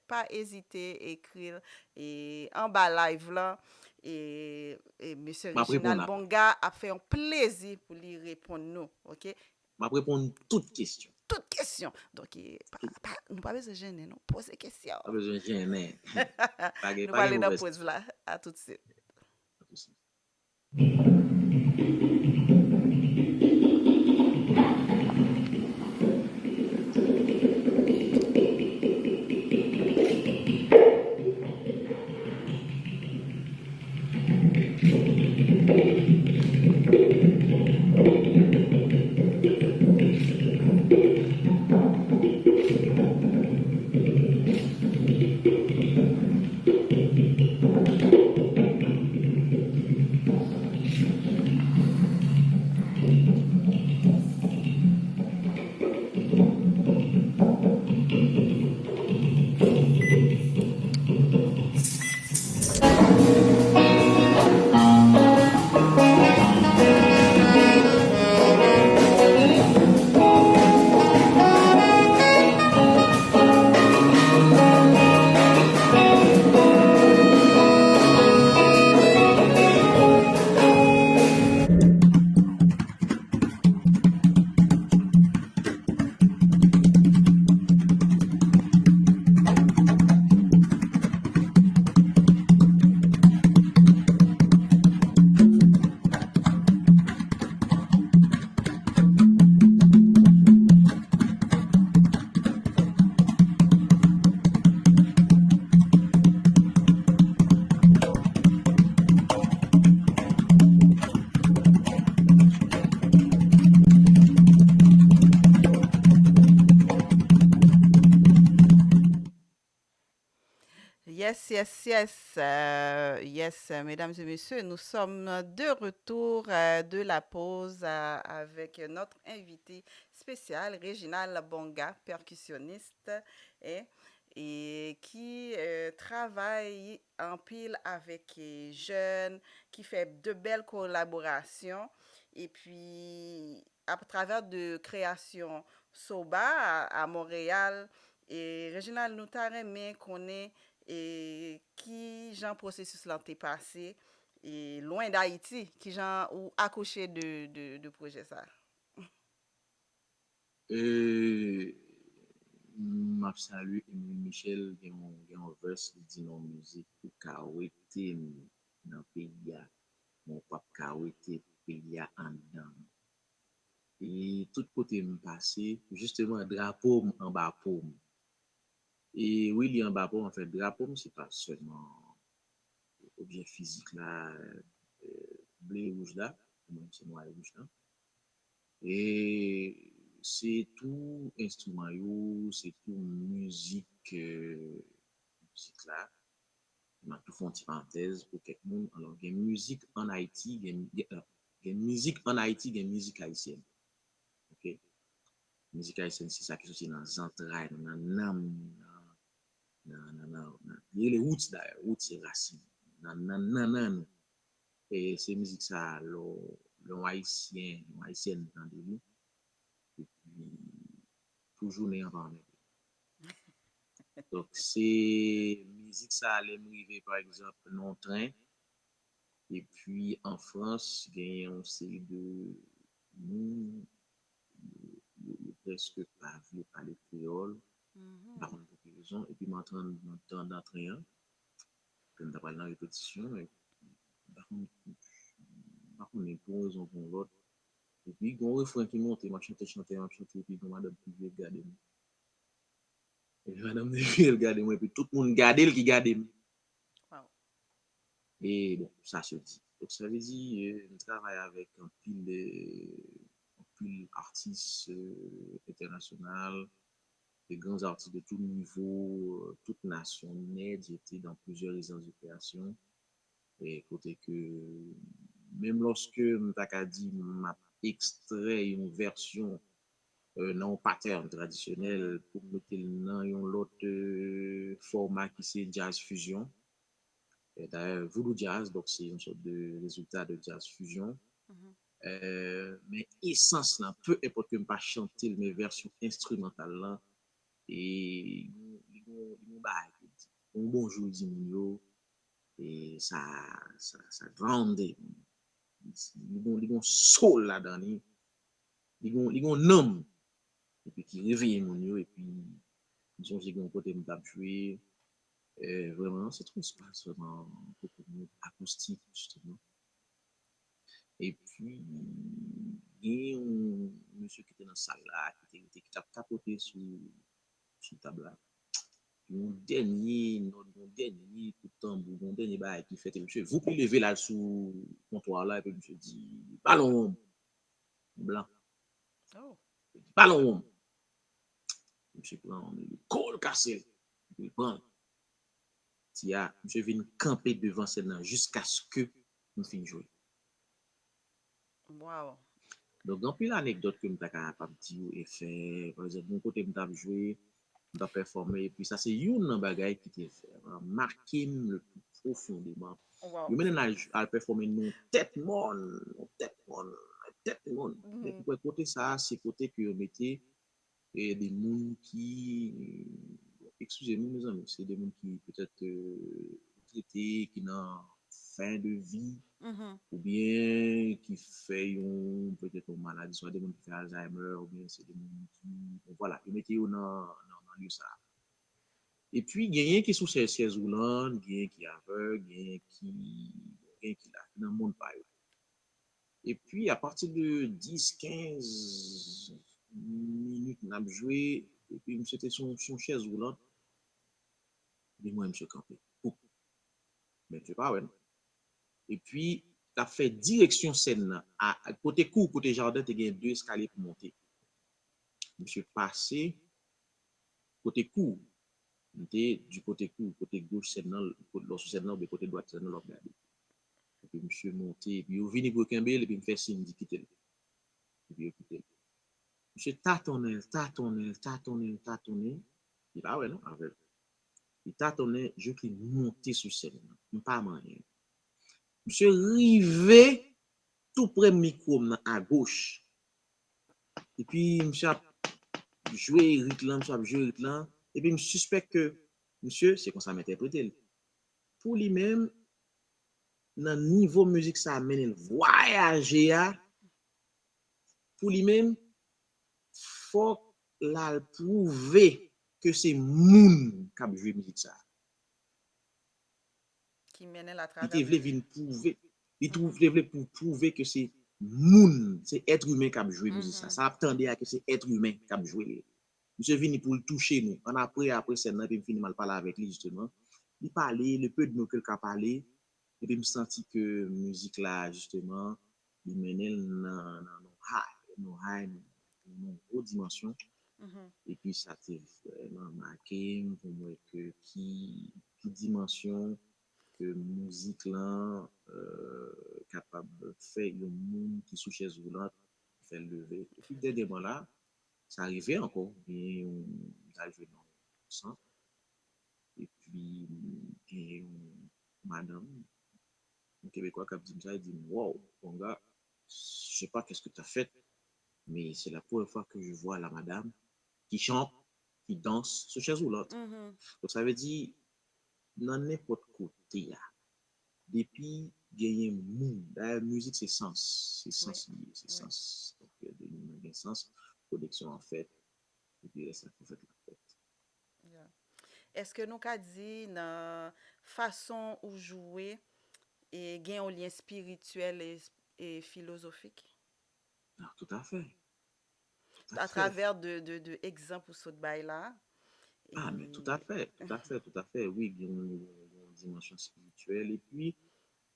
pas hésiter à écrire et en bas live là. Et monsieur Reginald Bonga a fait un plaisir pour lui répondre nous. OK? Je vais répondre toutes questions. Toutes questions. Donc, nous pas besoin de gêner, non? Posez questions. Pas besoin de gêner. Nous allons aller dans la pause là. À tout de suite. À tout de suite. yes. Yes, mesdames et messieurs, nous sommes de retour de la pause avec notre invité spécial, Réginald Bonga, percussionniste et, et qui travaille en pile avec les jeunes, qui fait de belles collaborations et puis à travers de créations Soba à Montréal. Et Réginald, nous t'aimerais connaître et qui Jean processus là t'est passé et loin d'Haïti qui Jean ou accouché de projet ça. Euh, m'a salué Emile Michel gen un verse qui dit non musique pour kawete dans pays a mon pap kawete pays a en dedans. Et tout côté me passé justement drapeau en bas pour. Et oui, il y a en bas pour en fait drapeau c'est pas seulement objet physique là blé rouge là, même c'est noir et rouge là. Et c'est tout instrument yo, c'est tout musique musique là. Je tout fait une petite parenthèse pour quelques monde. Alors, il y a musique en Haïti, il y a musique en Haïti, il y a musique haïtienne. OK? Musique haïtienne, c'est ça qui est aussi dans les entrailles, dans l'âme, il y a les roots d'ailleurs, roots c'est racine. Nan. Et c'est musique ça, le haïtienne dans des mots, et puis toujours n'est en donc, c'est musique ça allait m'arriver par exemple non train. Et puis en France, il y a une série de nous, presque pas vu parler créole, par Mhm. contre, pour raison. Et puis m'entendre d'entrain, comme d'après la répétition, et par contre, pour raison pour l'autre. Et puis, il y a un refrain qui monte, m'a chanté, et puis, madame qui vient regarder moi. Et puis, madame qui vient regarder moi, et puis tout le monde regarde, qui regarde moi. Wow. Et bon, ça se dit. Donc, ça veut dire, on travaille avec un pile artistes internationaux, des grands artistes de tout niveau, toute nation née, j'étais dans plusieurs résidences de création. Et côté que, même lorsque m'taka dit m'a extrait une version non pattern Mhm. traditionnel pour mettre dans un autre format qui c'est jazz fusion. Et d'ailleurs, voodoo jazz, donc c'est une sorte de résultat de jazz fusion. Mhm. Mais essence là, peu importe que je pas chanter mes versions instrumentales là, et un bonjour Dimio, et ça grande, ils ont soul là-dedans, ils ont nom, et puis qui réveille mon yo, et puis ils ont j'ai un côté me tape jouer, vraiment, c'est trop espace, vraiment, beaucoup de acoustique, justement. Et puis, il y a un monsieur qui était dans la salle là, qui t'a capoté sur la table là. Mon dernier coup de tambour, mon dernier bail qui fait, monsieur, vous pouvez lever là sous le comptoir là, et puis monsieur dit, ballon blanc, Oh. ballon monsieur prend le col cassé, il prend, monsieur vient camper devant scène jusqu'à ce que nous finissons jouer. Wow. Donc, dans plus l'anecdote que je suis capable de dire et faire, par exemple, mon côté, je suis joué, je performer, et puis ça, c'est une bagaille qui t'est fait, marqué le plus profondément. Wow. Je mène à performer non tête monde, tête monde, tête monde. Mais Mhm. pour côté ça, c'est côté que je mettais et des gens qui, excusez-moi mes amis, c'est des gens qui peut-être traités, qui n'ont fin de vie, Mhm. ou bien qui fait peut-être une maladie, soit des gens qui font Alzheimer, ou bien c'est des gens qui, bon, voilà, ils mettent dans lieu ça. Et puis, il y a un qui est sous ces chaises roulantes, il y a un qui est aveugle, il y a un qui là, dans le monde pas. Et puis, à partir de 10, 15 minutes, on a joué, et puis, c'était son chaise roulante, et moi, je me campé. Mais tu sais pas, ouais. Et puis, tu as fait direction scène à côté cour, côté jardin, tu as deux escaliers pour monter. Je suis passé côté cour. Du côté gauche, c'est dans, lorsque c'est dans, du côté droit, c'est dans l'autre. Et puis, monsieur monté, et puis, il vient pour Kembe, et puis, il me fait signe de quitter. Et puis, écoutez. Monsieur tâtonnait. Il dit, ah ouais, non, avec. Il tâtonnait, je qui monter sur scène. Pas moyen. Monsieur rivé tout près micro à gauche. Et puis, monsieur a joué rythme, monsieur a joué rythme. Et puis, je suspecte que monsieur, c'est comme ça m'interpréter. Pour lui-même, dans le niveau musique, ça amène le voyager. Pour lui-même, faut la prouver que c'est moun qui a joué musique ça. Qui mène à Il travers te voulait musique. prouver. Il te voulait pour prouver que c'est moun, c'est être humain qui a joué musique ça. Mhm. Ça attendait à que c'est être humain qui a joué. Monsieur vini pour le toucher nous. On après c'est là, puis il finit mal parler avec lui justement. Il parlait, le peu de mots qu'il a parlé, et puis me senti que musique là justement, il menait dans une haute dimension. Mhm. Et puis ça t'est vraiment marqué pour moi que qui dimension que musique là capable de faire le monde qui sous chaise roulante fait lever. Et puis dernièrement là, ça arrivait encore, et on a joué dans le centre. Et puis, et madame, un Québécois qui a dit ça, il dit, wow, mon gars, je sais pas qu'est-ce que tu as fait, mais c'est la première fois que je vois la madame qui chante, qui danse sur chaise roulante. Mhm. Donc ça veut dire, dans n'importe côté, là, depuis, il y a un monde. La musique, c'est Oui, sens lié, c'est oui. sens. Donc, il y a un sens, connexion en fait, et puis ça fait la fête. Yeah. Est-ce que nous avons dit dans façon où jouer et gain un lien spirituel et philosophique Alors, tout à fait, tout à à fait. travers de exemples ou saut de bail là Ah, mais tout et à fait, tout à fait, tout à fait. Oui, il y a une dimension spirituelle. Et puis,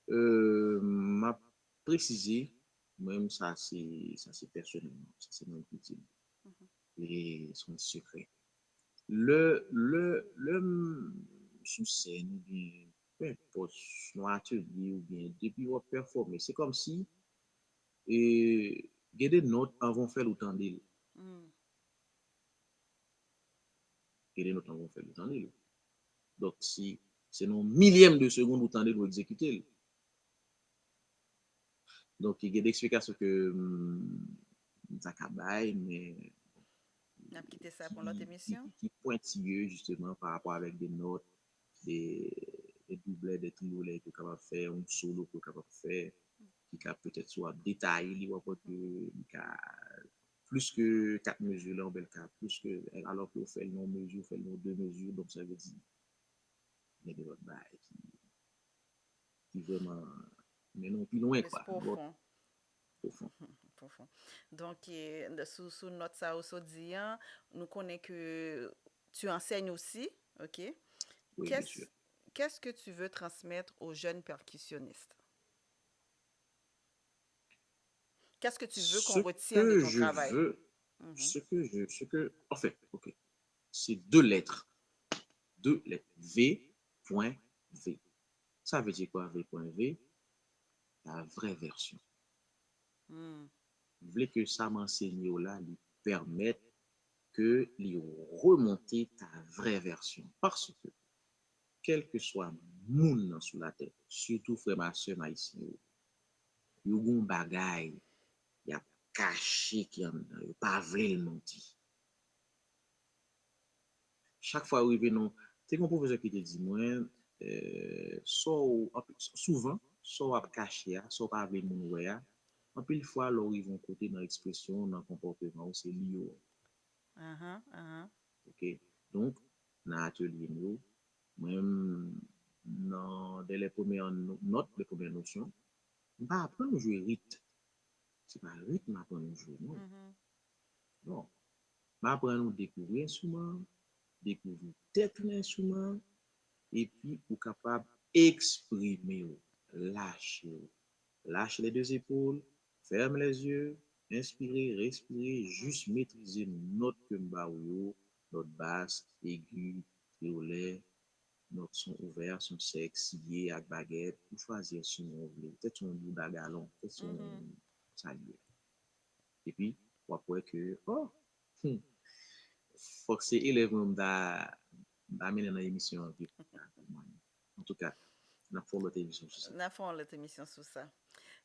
m'a précisé, même ça c'est personnellement, ça c'est mon petit, Mhm. et son secret. Sous scène, ou bien, peu importe, dans atelier, ou bien, depuis on performer, c'est comme si, et, il y a des notes avant faire le temps d'île. Mhm. Il y a des notes avant faire le temps d'île. Donc, si c'est non millième de seconde ou temps d'île pour exécuter. Donc, il y a des explications que ça cabaye, mais On a quitté ça pour l'autre émission. qui pointilleux justement par rapport avec des notes, des, des doublets, des triolets que capable de faire, un solo que capable de faire, qui a peut-être soit détaillé, il va pas que plus que quatre mesures là, en bel cas, plus que alors que vous faites non mesure, vous faites non deux mesures, donc ça veut dire il y a des autres bails qui vraiment mais non plus loin Plus quoi, l'autre profond. profond. Profond. Donc, sous notre ça aussi dit, hein, nous connaissons que tu enseignes aussi, ok? Oui, bien Qu'est-ce sûr. qu'est-ce que tu veux transmettre aux jeunes percussionnistes? Qu'est-ce que tu veux qu'on Ce retienne de que ton je travail? veux, Mhm. en fait, ok, c'est deux lettres. Deux lettres. V.V. Ça veut dire quoi, V.V? La vraie version. Mm. Vous voulez que ça m'enseigne là, lui permettre que lui remonter ta vraie version. Parce que, quel que soit moun sous la tête, surtout frère ma soeur maïsien, yo gon bagay, y a caché qui en dedans, yo pas vrai le monter. Chaque fois arrivé non, c'est mon professeur qui te dit moi souvent so ap caché so pas avec mon ouais en pile fois là ils vont côté dans expression dans comportement c'est lié Uh-huh, uh-huh. OK donc dans atelier nous même dans dès les premières notes les premières notions on va apprendre à jouer rythme c'est pas rythme apprendre à jouer Mhm. non on va apprendre à découvrir instrument découvrir tête l'instrument et puis ou capable exprimer lâcher lâche les deux épaules ferme les yeux inspirer respirer Mhm. juste maîtriser notre que notre basse aiguë créolais, notre son ouvert, son sec, scié avec baguette, pour choisir son on veut. Peut-être son bout d'agalon, peut-être son Mhm. saluer. Et puis, on après que, oh, faut que c'est élève d'amener dans l'émission. En tout cas, on a fait l'autre émission sur ça. On a fait notre émission sur ça.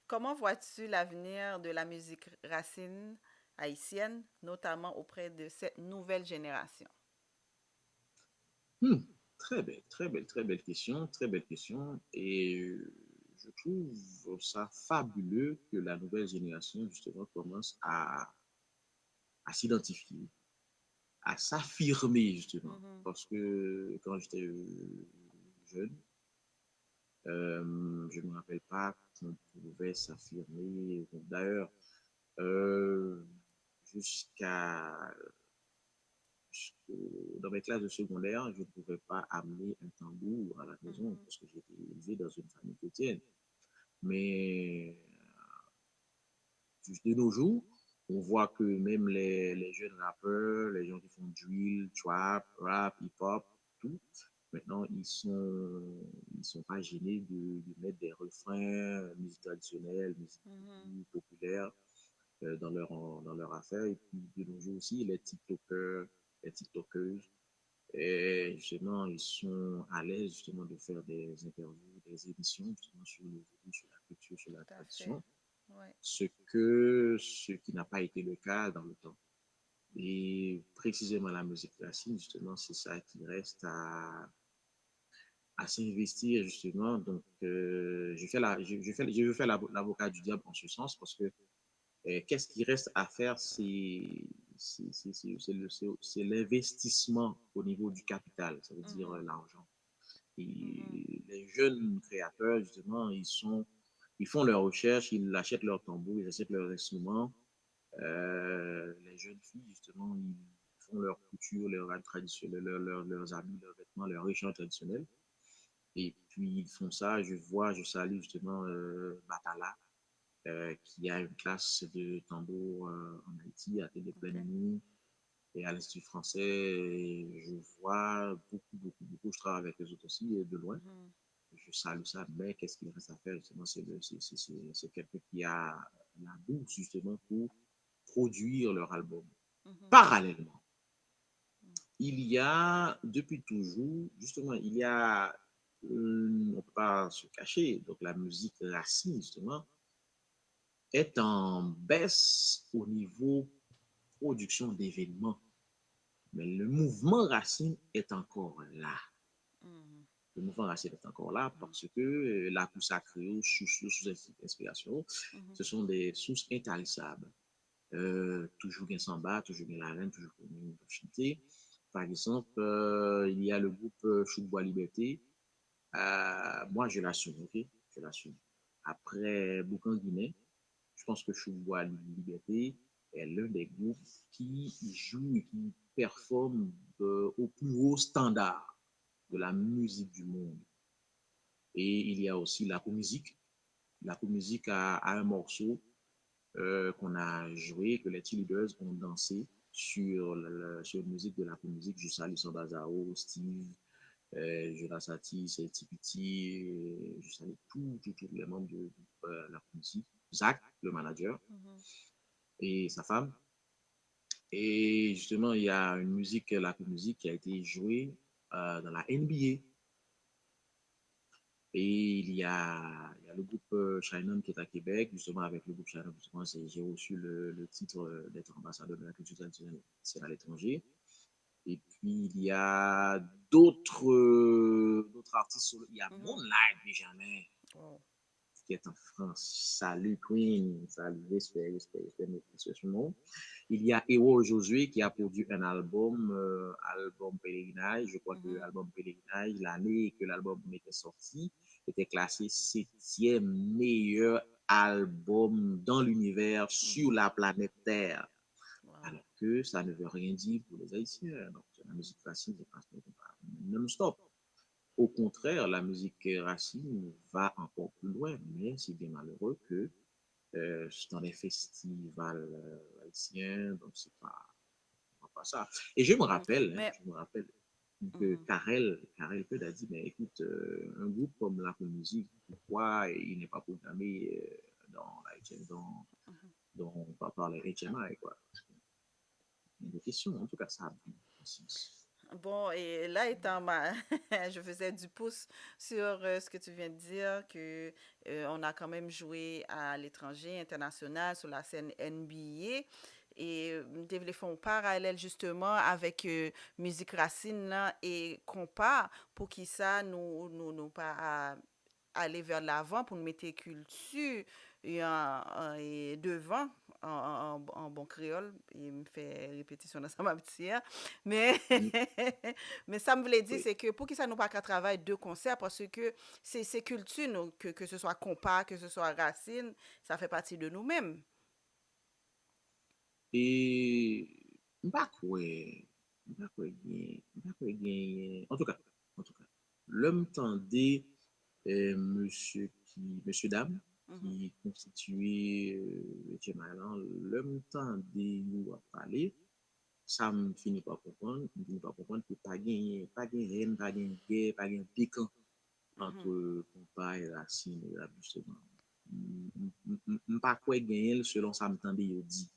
Comment vois-tu l'avenir de la musique racine haïtienne, notamment auprès de cette nouvelle génération? Hmm, très belle question, très belle question. Et je trouve ça fabuleux que la nouvelle génération, justement, commence à s'identifier, à s'affirmer, justement. Mhm. Parce que quand j'étais jeune, je ne me rappelle pas qu'on pouvait s'affirmer. D'ailleurs, euh, jusqu'à dans mes classes de secondaire, je ne pouvais pas amener un tambour à la maison Mhm. parce que j'étais élevé dans une famille chrétienne. Mais de nos jours, on voit que même les jeunes rappeurs, les gens qui font drill, trap, rap, hip-hop, tout, maintenant ils sont pas gênés de mettre des refrains, musique traditionnelle, musique Mhm. plus populaire dans leur affaire. Et puis de nos jours aussi, les TikTokers, les TikTokeuses, et justement, ils sont à l'aise justement de faire des interviews, des émissions justement sur le sur la culture, sur la Tout à fait. tradition, Ouais. ce qui n'a pas été le cas dans le temps. Et précisément la musique classique, justement, c'est ça qui reste à s'investir justement. Donc, je veux faire l'avocat du diable en ce sens parce que qu'est-ce qui reste à faire, c'est l'investissement au niveau du capital, ça veut dire Mhm. l'argent. Mhm. Et les jeunes créateurs, justement, ils font leurs recherches, ils achètent leurs tambours, ils achètent leurs instruments. Les jeunes filles, justement, ils font leur couture, leurs habits traditionnels, leurs habits, leurs vêtements, leurs richeurs traditionnels. Et puis, ils font ça. Je salue justement Batala, qui a une classe de tambour en Haïti, à Télé OK. Pleine et à l'Institut français. Et je vois beaucoup. Je travaille avec les autres aussi, de loin. Mhm. Je salue ça, mais qu'est-ce qu'il reste à faire, justement, c'est quelqu'un qui a la bourse, justement, pour produire leur album. Mhm. Parallèlement, il y a, depuis toujours, justement, il y a, on ne peut pas se cacher, donc la musique racine, justement, est en baisse au niveau production d'événements. Mais le mouvement racine est encore là. Mhm. Le mouvement racine est encore là Mhm. parce que la course à créole, sous inspiration, Mhm. ce sont des sources intarissables. Toujours bien samba, toujours bien la reine, toujours bien chanter. Par exemple, il y a le groupe Choukbois Liberté. Moi, je l'assume, ok? Je l'assume. Après Boucan Guinée, je pense que Choukbois Liberté est l'un des groupes qui joue et qui performe au plus haut standard de la Mhm. musique du monde. Et il y a aussi la musique. La musique a un morceau qu'on a joué, que les Leaders ont dansé sur une musique de la musique. Je salue Sambazao, Steve, Jonas Atis, Tipiti, je salue tous les membres de la musique. Zach, le manager, Mhm. et sa femme. Et justement, il y a une musique, la musique qui a été jouée dans la NBA. Et il y a le groupe Shinum qui est à Québec, justement avec le groupe Shinum, justement, j'ai reçu le titre d'être ambassadeur de la culture traditionnelle à l'étranger. Et puis il y a d'autres artistes, il y a Mhm. Moonlight Benjamin Wow. qui est en France. Salut Queen, salut, respect son nom. Il y a Ewo Josué qui a produit un album, album Pèlerinage. Je crois que Mhm. l'album Pèlerinage, l'année que l'album était sorti, était classé septième meilleur album dans l'univers sur Mhm. la planète Terre. Wow. Alors que ça ne veut rien dire pour les Haïtiens. Donc, la musique racine, c'est pas non-stop. Au contraire, la musique racine va encore plus loin, mais c'est bien malheureux que dans les festivals haïtiens, donc c'est pas ça. Et Mhm. Mais je me rappelle Mhm. Karel Ped a dit, mais écoute, un groupe comme La Cool Musique, pourquoi il n'est pas programmé dans la HM, Mhm. par les HMI, quoi. Il y a des questions, en tout cas, ça a beaucoup de sens. Bon, et là étant je faisais du pouce sur ce que tu viens de dire, que on a quand même joué à l'étranger, international, sur la scène NBA. Et développons un parallèle justement avec musique racine là, et compas pour qui ça nous pas aller vers l'avant pour nous mettre culture et devant en bon créole. Il me fait répétition dans sa matière. Mais, Mm, mais ça me voulait dire, oui. c'est que pour qui ça nous pas qu'à travailler deux concerts, parce que c'est culture, que ce soit compas, que ce soit racine, ça fait partie de nous-mêmes. Et, mpa kwe, mpa kwe gen, en tout cas, l'homme tendait monsieur dame, Mhm, qui constituait Etienne Malan, l'homme tendait nous a parlé, ça me finit pas comprendre, me finit pas comprendre que pas gen haine, pas gen guerre, pas gen piquant mhm, entre compas et racine, justement. M'pa kwe gen selon ça me tendait yo dit.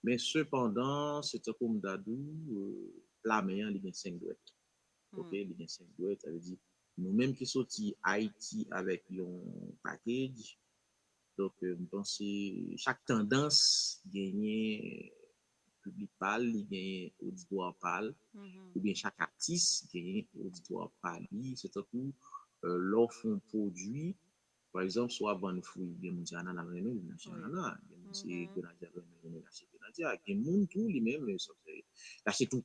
Mais cependant, c'est comme Dadou, la meilleure, il y a 5 duettes. Ok, mhm, il y a 5 duettes, ça veut dire, nous-mêmes qui sortis Haïti avec un package, donc, je pense que chaque tendance gagne public pâle, il gagne auditoire pâle, mhm. ou bien chaque artiste gagne auditoire pâle. C'est un coup, l'offre un produit, par exemple, soit bonne fruit, il y a mon diana la reine, il y a Oui. diana, il y a mon c'est Mhm, grenadier, il y a c'est grenadier, il y a mon tout lui-même, là c'est tout.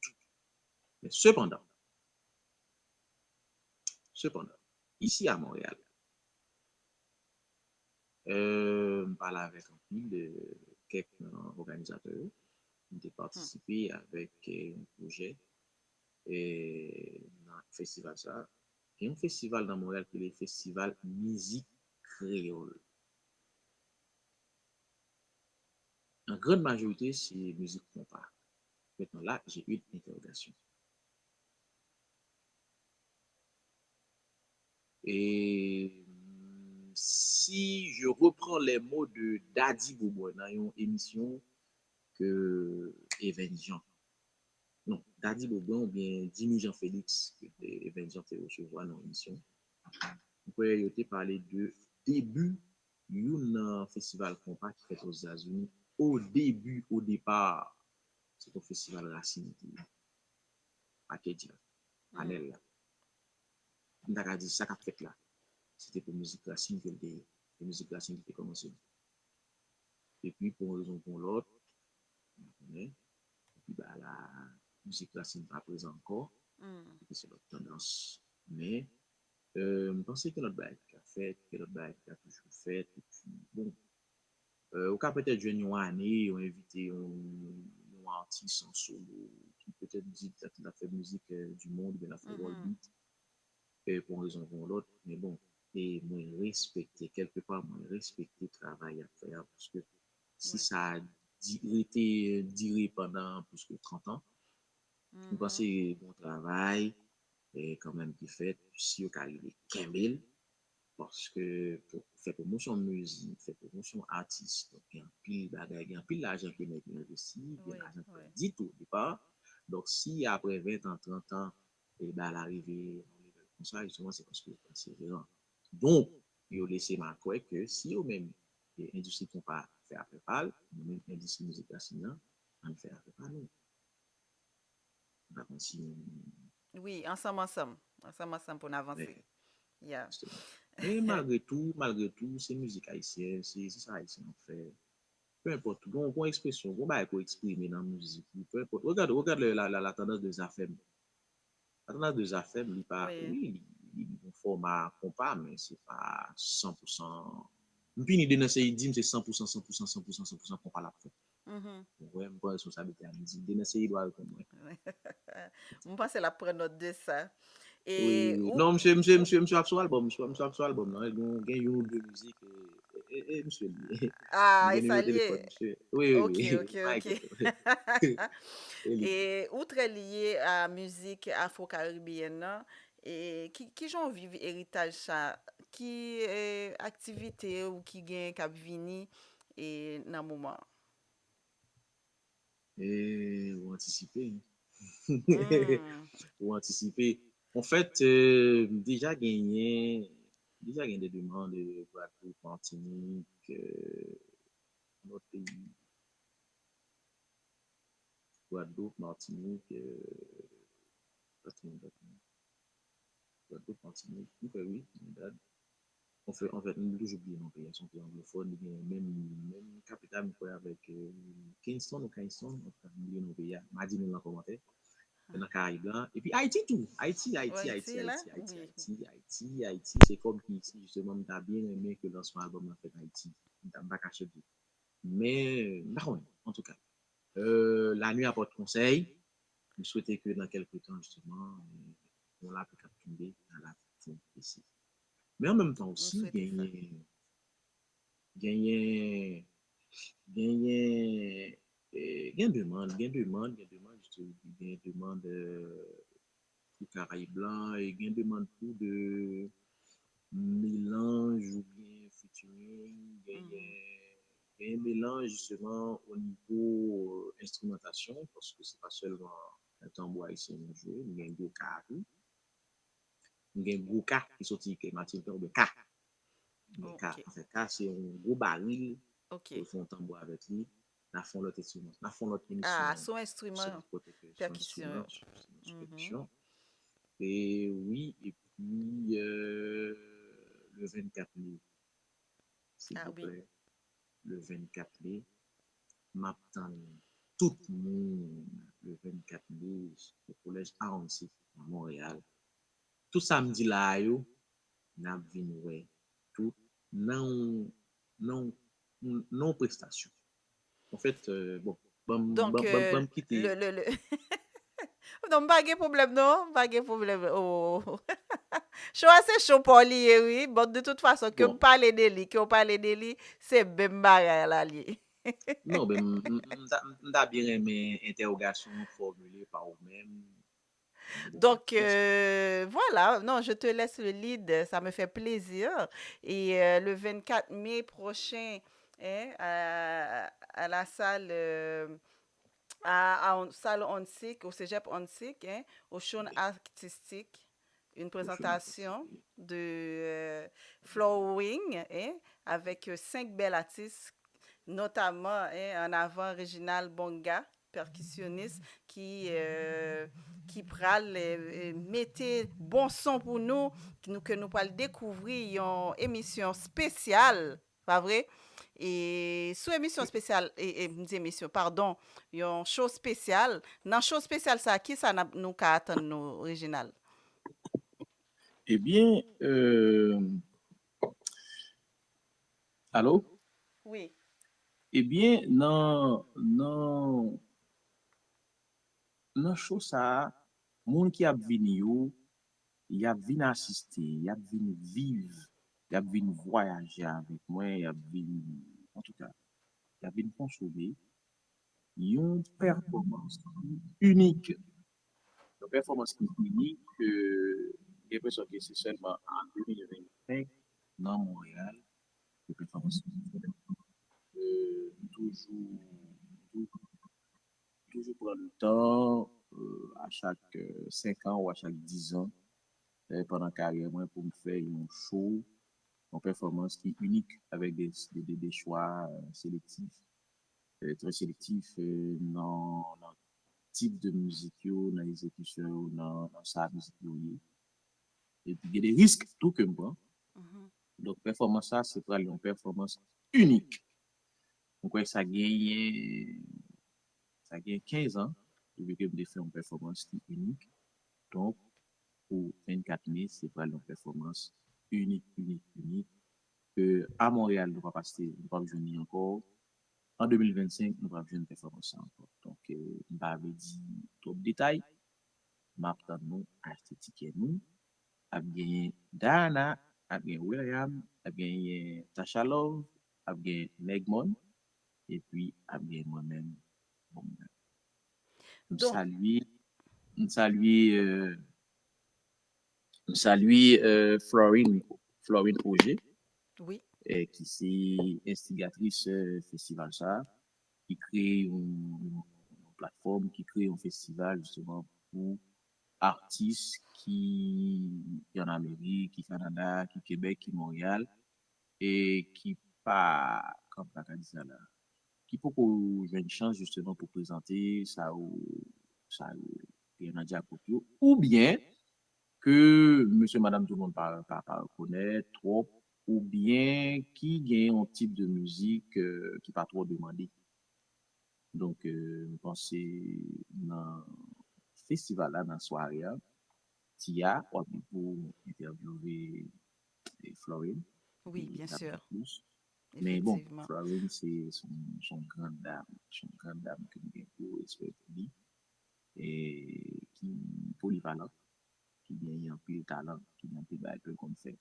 Mais cependant, ici à Montréal, je parle avec un pile de quelques organisateurs qui ont mhm, participé avec un projet dans le festival ça. Il y a un festival dans Montréal qui est le festival musique créole. En grande majorité, c'est musique compas. Maintenant là, j'ai une interrogation. Et si je reprends les mots de Daddy Bobo dans une émission que Even Jean, non, Daddy Bobo ou bien Dimi Jean-Félix, que Even Jean fait recevoir dans l'émission, vous pouvez parler de début d'un festival compas qui fait aux États-Unis. Au début, au départ, c'est un festival racine qui a été dit, mhm. panel là. On a dit ça qu'a fait là. C'était pour musique racine que la musique racine qui était commencé. Et puis, pour une raison ou pour l'autre, on connaît, et puis bah, la musique racine pas présente encore, Mhm. et puis c'est notre tendance. Mais, je pensais que notre bague a fait, que notre bague a toujours fait, et puis, bon, au cas peut-être jouer une année, on invité un artiste en solo, qui peut-être dit qu'il a fait musique du monde, il a fait world Mhm. beat, pour une raison ou pour l'autre, mais bon, et moi respecter, quelque part, moi respecter le travail à faire, parce que si Oui. ça a été duré pendant plus que 30 ans, je pense que Mhm. c'est bon travail, et quand même qui fait, si vous arrivez 15 000, parce que pour faire promotion de musique, faire promotion artiste, donc il y a un pile bagage, il y a un pile d'argent que vous investi, il y a Oui, l'argent que oui. dit au départ. Donc si après 20 ans, 30 ans, et ben à l'arrivée, on est comme ça, justement, c'est parce que c'est persévérant. Donc, il a laissé ma croire que si vous même l'industrie qu'on pas fait après parle, nous-mêmes l'industrie musicale, on fait après parle, nous. Par contre, si, Oui, ensemble, ensemble. Ensemble, ensemble pour avancer. ouais, Yeah. justement. Mais malgré tout, c'est musique haïtienne, c'est ça haïtien en fait. Peu importe, bon expression, bon bah, pour exprimer dans la musique, peu importe. Regarde la tendance de Zafem. La tendance de Zafem, il pas, Oui. oui, il est un format compas, mais c'est pas 100%. Puis, il dénonce, il dit, c'est 100%, 100%, 100%, 100% compas la fête. Mhm. Ouais, moi, responsabilité à midi. Dénonce, il doit comme moi. Je pense que la prendre note de ça. Oui, Et oui. ou, Non, monsieur, a sur album, monsieur a sur album, non, il y a eu deux musiques, monsieur lié. Ah, et Gagne ça numéro de téléphone, lié. monsieur. Oui, Ok, oui, oui. ok, Pas ok. inquiète. Et lié. Et outre lié à musique afro-caribéenne, nan, et qui j'en vive héritage ça, qui activité ou qui gagne cap vini et nan moment. Et ou anticiper. Hmm, Ou anticiper. En fait, déjà gagné des demandes de Guadeloupe, Martinique, notre pays, Guadeloupe, Martinique, Guadeloupe, Martinique, oui, Trinidad. En fait, nous toujours oublié nos pays, sont pays anglophones, même capitale, nous pouvons avec Kingston ou Kingston, enfin, nous oublié nos pays, m'a dit nous dans le commentaire, dans le Caraïbe, là. Et puis Haïti tout, ou Haïti là? Oui. Haïti, c'est comme ici, justement, nous avons bien aimé que dans son album, on a fait Haïti, nous n'avons pas caché tout. Mais, d'accord, en tout cas, la nuit apporte conseil, je souhaitais que dans quelques temps, justement, on l'a pu capturer à la fin ici. Mais en même temps On aussi, souhaite ça. gagner, gagner, gain demande, je te dis, gain demande pour Caraïbes blanc et gain demande pour de mélange ou bien featuring, Mhm. gain mélange justement au niveau instrumentation, parce que c'est pas seulement un tambour haïtien joué, il y a un gros carré, il y a un gros cas qui sortit, que Mathilde parle de cas. Mais Ok, en fait, cas, c'est un gros baril ok. pour faire un tambour avec lui. Nous font l'autre instrument. Nous font l'autre Ah, émission son sur instrument, côté que sur percussion. instrument, sur Mhm. percussion. Et oui, et puis le 24 mai, s'il Ah vous oui. plaît, le 24 mai, m'attend tout le monde le 24 mai au collège A11 à Montréal. Tout samedi là, yo, n'a vinn ouais tout non non non prestation. En fait, bon, Donc, quitter. le... Non, pas de problème, non, pas de problème. Oh. Chaud assez chaud pour lier, oui. Bon, de toute façon, que me Bon, parler de lui, que on parle de lui, c'est ben bagay la lié. non, ben, m'da bien aimé interrogation formulée par vous-même. Donc, Merci. voilà, non, je te laisse le lead, ça me fait plaisir. Et le 24 mai prochain, hein, à la salle, salle Onsic, au cégep Onsic, hein, au show Oui, artistique, une au chemin artistique, présentation oui. de Flowing, hein, avec 5 belles artistes, notamment hein, en avant Réginal Bonga, percussionniste, qui pral mettait bon son pour nous, que nous pourrons découvrir une émission spéciale, pas vrai? Et sous émission Oui. spéciale, émission, pardon, une show spéciale. Dans show spéciale, ça, qui ça nous attend, nous, original? Eh bien, allô? Oui. Eh bien, nan show ça, moun qui a vini yo, y a vini assister, y a vini vivre, y a vini voyager avec moi, y a vini, en tout cas, y a vini consommer une performance unique. Une performance qui est unique, j'ai l'impression que c'est seulement en 2025, dans Montréal, une performance toujours, toujours, toujours prendre le temps, à chaque 5 ans ou à chaque 10 ans, pendant carrière, moi, pour me faire un show, une performance qui est unique avec des choix sélectifs, très sélectifs dans type de musique, dans l'exécution, dans sa musique. Et puis, il y a des risques, tout que moi. Mhm. Donc, performance, ça, c'est pour une performance unique. Donc, ouais, ça gagne 15 ans depuis que je fais une performance qui est unique. Donc, pour 24 mai, c'est pour une performance unique, unique, unique. À Montréal, nous ne pas passer, nous pas jouer encore. En 2025, nous pas jouer une performance encore. Donc, je vais dire trop de détails. M'attend nous acheter ticket nous. A gagné Dana, a gagné William, a gagné Tasha Love, a bien Negmon, et puis a bien moi-même. Bon, nous Donc, saluer, nous saluer, nous saluer Florine Auger, oui, qui c'est instigatrice festival ça, qui crée une plateforme, qui crée un festival justement pour artistes qui en Amérique, qui Canada, qui Québec, qui Montréal, et qui pas, comme on a dit ça là, qui peut qu'on ait une chance justement pour présenter ça ou, et on a dit à côté, ou bien que monsieur, madame, tout le monde pas reconnaître trop, ou bien qui gagne un type de musique qui pas trop demandé. Donc, je pense que dans le festival là, dans la soirée, Tia, ou bien pour interviewer Florine, oui, et bien d'apprendre sûr, plus. Mais bon, effectivement. Florine, c'est son grande dame que nous avons pour respecter lui, et qui est polyvalent, qui a un peu de talent, qui a un peu de peu comme fait.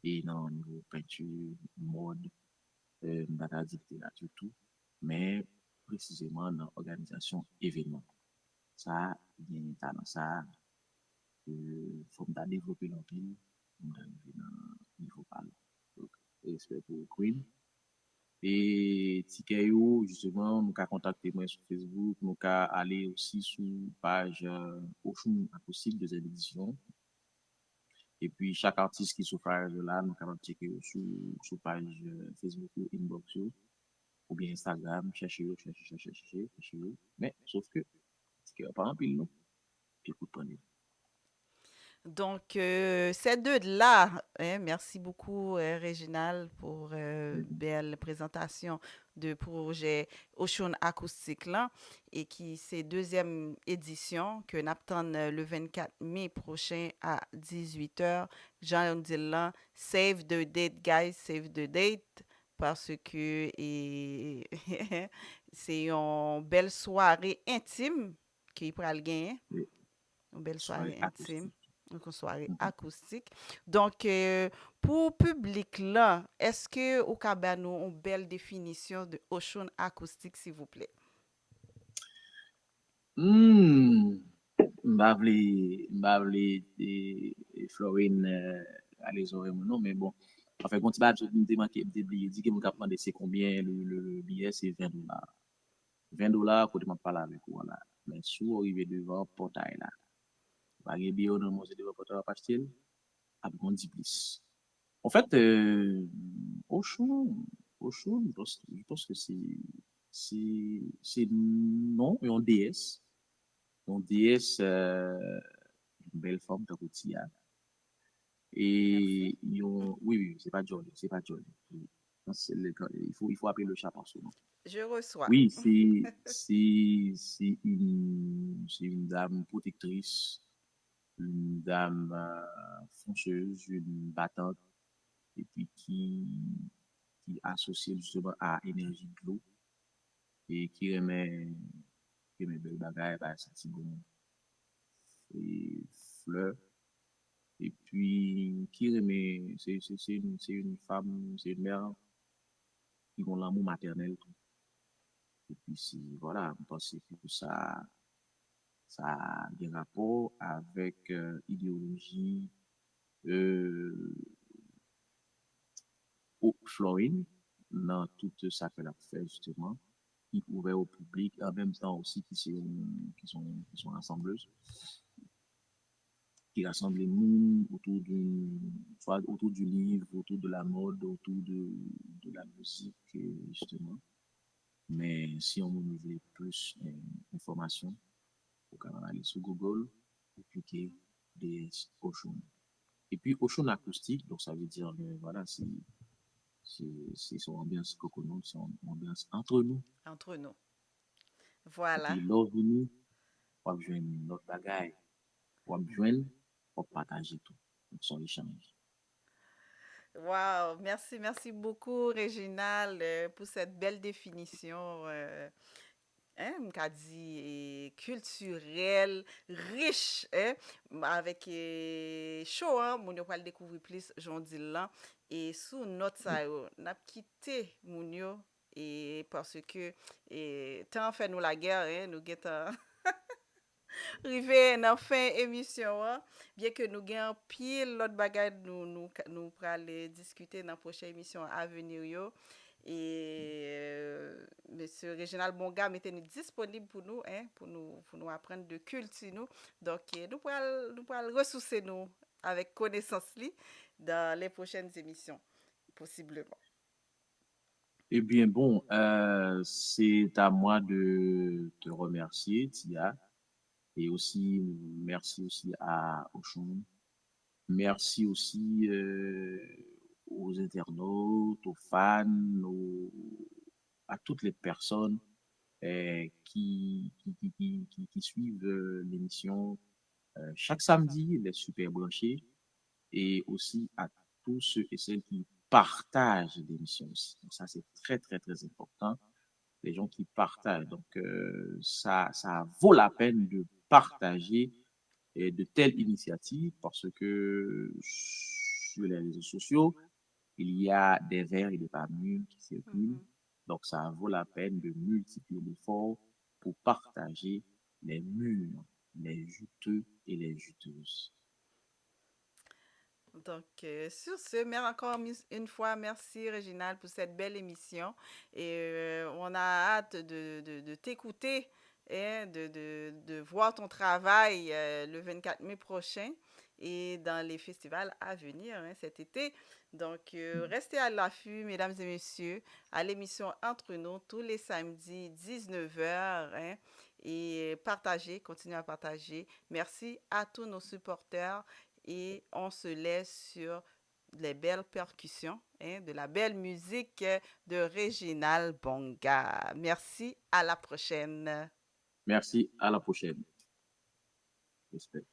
Et non, niveau peinture, mode, bataille littérature, tout, mais précisément dans l'organisation événement. Ça, il y a un talent, ça, faut me développer l'empire, faut m'arriver dans le niveau parler. Donc, respect pour Queen. Et ticket yo, justement, nous avons contacté moi sur Facebook, nous avons aller aussi sur page Oshun Acoustique deuxième édition. Et puis, chaque artiste qui souffre là, nous avons checker sur page Facebook ou inbox yo, ou bien Instagram, cherchez. Mais, sauf que, ticket pas en pile, non? Écoute, prenez. Donc, ces deux-là, hein, merci beaucoup, Réginal, pour belle présentation de projet Ocean Acoustique là, et qui c'est deuxième édition que nous attend le 24 mai prochain à 18h. Jean dit là, save the date, guys, save the date, parce que c'est une belle soirée intime qui pourra le gagner, Oui, une belle soirée soirée intime. acoustique. Donc, une soirée Mhm. acoustique. Donc, pour public là, est-ce que au Cabano nous une belle définition de ocean acoustique, s'il vous plaît? Hmm. M'bavle Florine à les oreilles non mais bon en fait quand tu vas me manqué dit que mon cap demandé c'est combien le billet c'est $20 $20 pour te parler avec vous là mais si vous arrivez devant portail là pas de billet dans mon devant portail pas acheter à bon 10 plus en fait au chaud je pense que c'est non et on DS on DS une belle forme de routier. Merci. Et oui, oui, c'est pas Johnny, c'est pas Johnny. Oui. Non, il faut appeler le chat par son nom. Je reçois. Oui, c'est une dame protectrice, une dame fonceuse, une battante, et puis qui associe justement à énergie de l'eau et qui remet belle bagaille, bah, ça, c'est bon, et fleurs. Et puis, qui remet, c'est une femme, c'est une mère qui ont l'amour maternel. Tout. Et puis, voilà, je pense que ça a des rapports avec idéologie euh, Florine, dans tout ça qu'elle a fait, justement, qui ouvert au public, en même temps aussi qui sont rassembleuses, qui rassemblent les monde soit autour du livre, autour de la mode, autour de la musique, justement. Mais si on veut plus d'informations, vous pouvez aller sur Google ou cliquer DS Ocean. Et puis Ocean acoustique, donc ça veut dire, voilà, c'est son ambiance coconut, c'est son ambiance entre nous. Entre nous. Et Voilà. puis love nous, on va joindre notre bagaille, on va joindre, on va partager tout. Donc son échange. Wow, merci beaucoup, Réginal, pour cette belle définition. Hein, m'ka dit culturel, riche, hein, avec chaud, hein, mon yo pral découvrir plus, j'en dis là, et sous note ça yo, n'a quitté moun yo et parce que et tant fait nous la guerre hein, nous guetta rivé dans fin émission hein, bien que nous gagnons pile l'autre bagage nous pral discuter dans prochaine émission à venir yo et monsieur Réginald Bonga mettez nous disponible pour nous hein pour nous apprendre de culture nous donc nous pral ressourcer nous avec connaissance li dans les prochaines émissions possiblement. Eh bien, bon, c'est à moi de te remercier, Tia, et aussi merci aussi à Oshun. Merci aussi aux internautes, aux fans, à toutes les personnes qui suivent l'émission chaque samedi, les super branchés, et aussi à tous ceux et celles qui partagent l'émission aussi. Donc ça, c'est très, très, très important. Les gens qui partagent. Donc, ça vaut la peine de partager de telles initiatives parce que sur les réseaux sociaux, il y a des vers et des pas mûrs qui circulent. Mhm. Donc, ça vaut la peine de multiplier l'effort pour partager les mûrs, les juteux et les juteuses. Donc, sur ce, mais encore une fois, merci Réginald pour cette belle émission. Et on a hâte de t'écouter et de voir ton travail le 24 mai prochain et dans les festivals à venir hein, cet été. Donc, restez à l'affût, mesdames et messieurs, à l'émission Entre nous tous les samedis 19h. Hein, et partagez, continuez à partager. Merci à tous nos supporters et on se laisse sur les belles percussions, hein, de la belle musique de Réginald Bonga. Merci, à la prochaine. Merci, à la prochaine. Respect.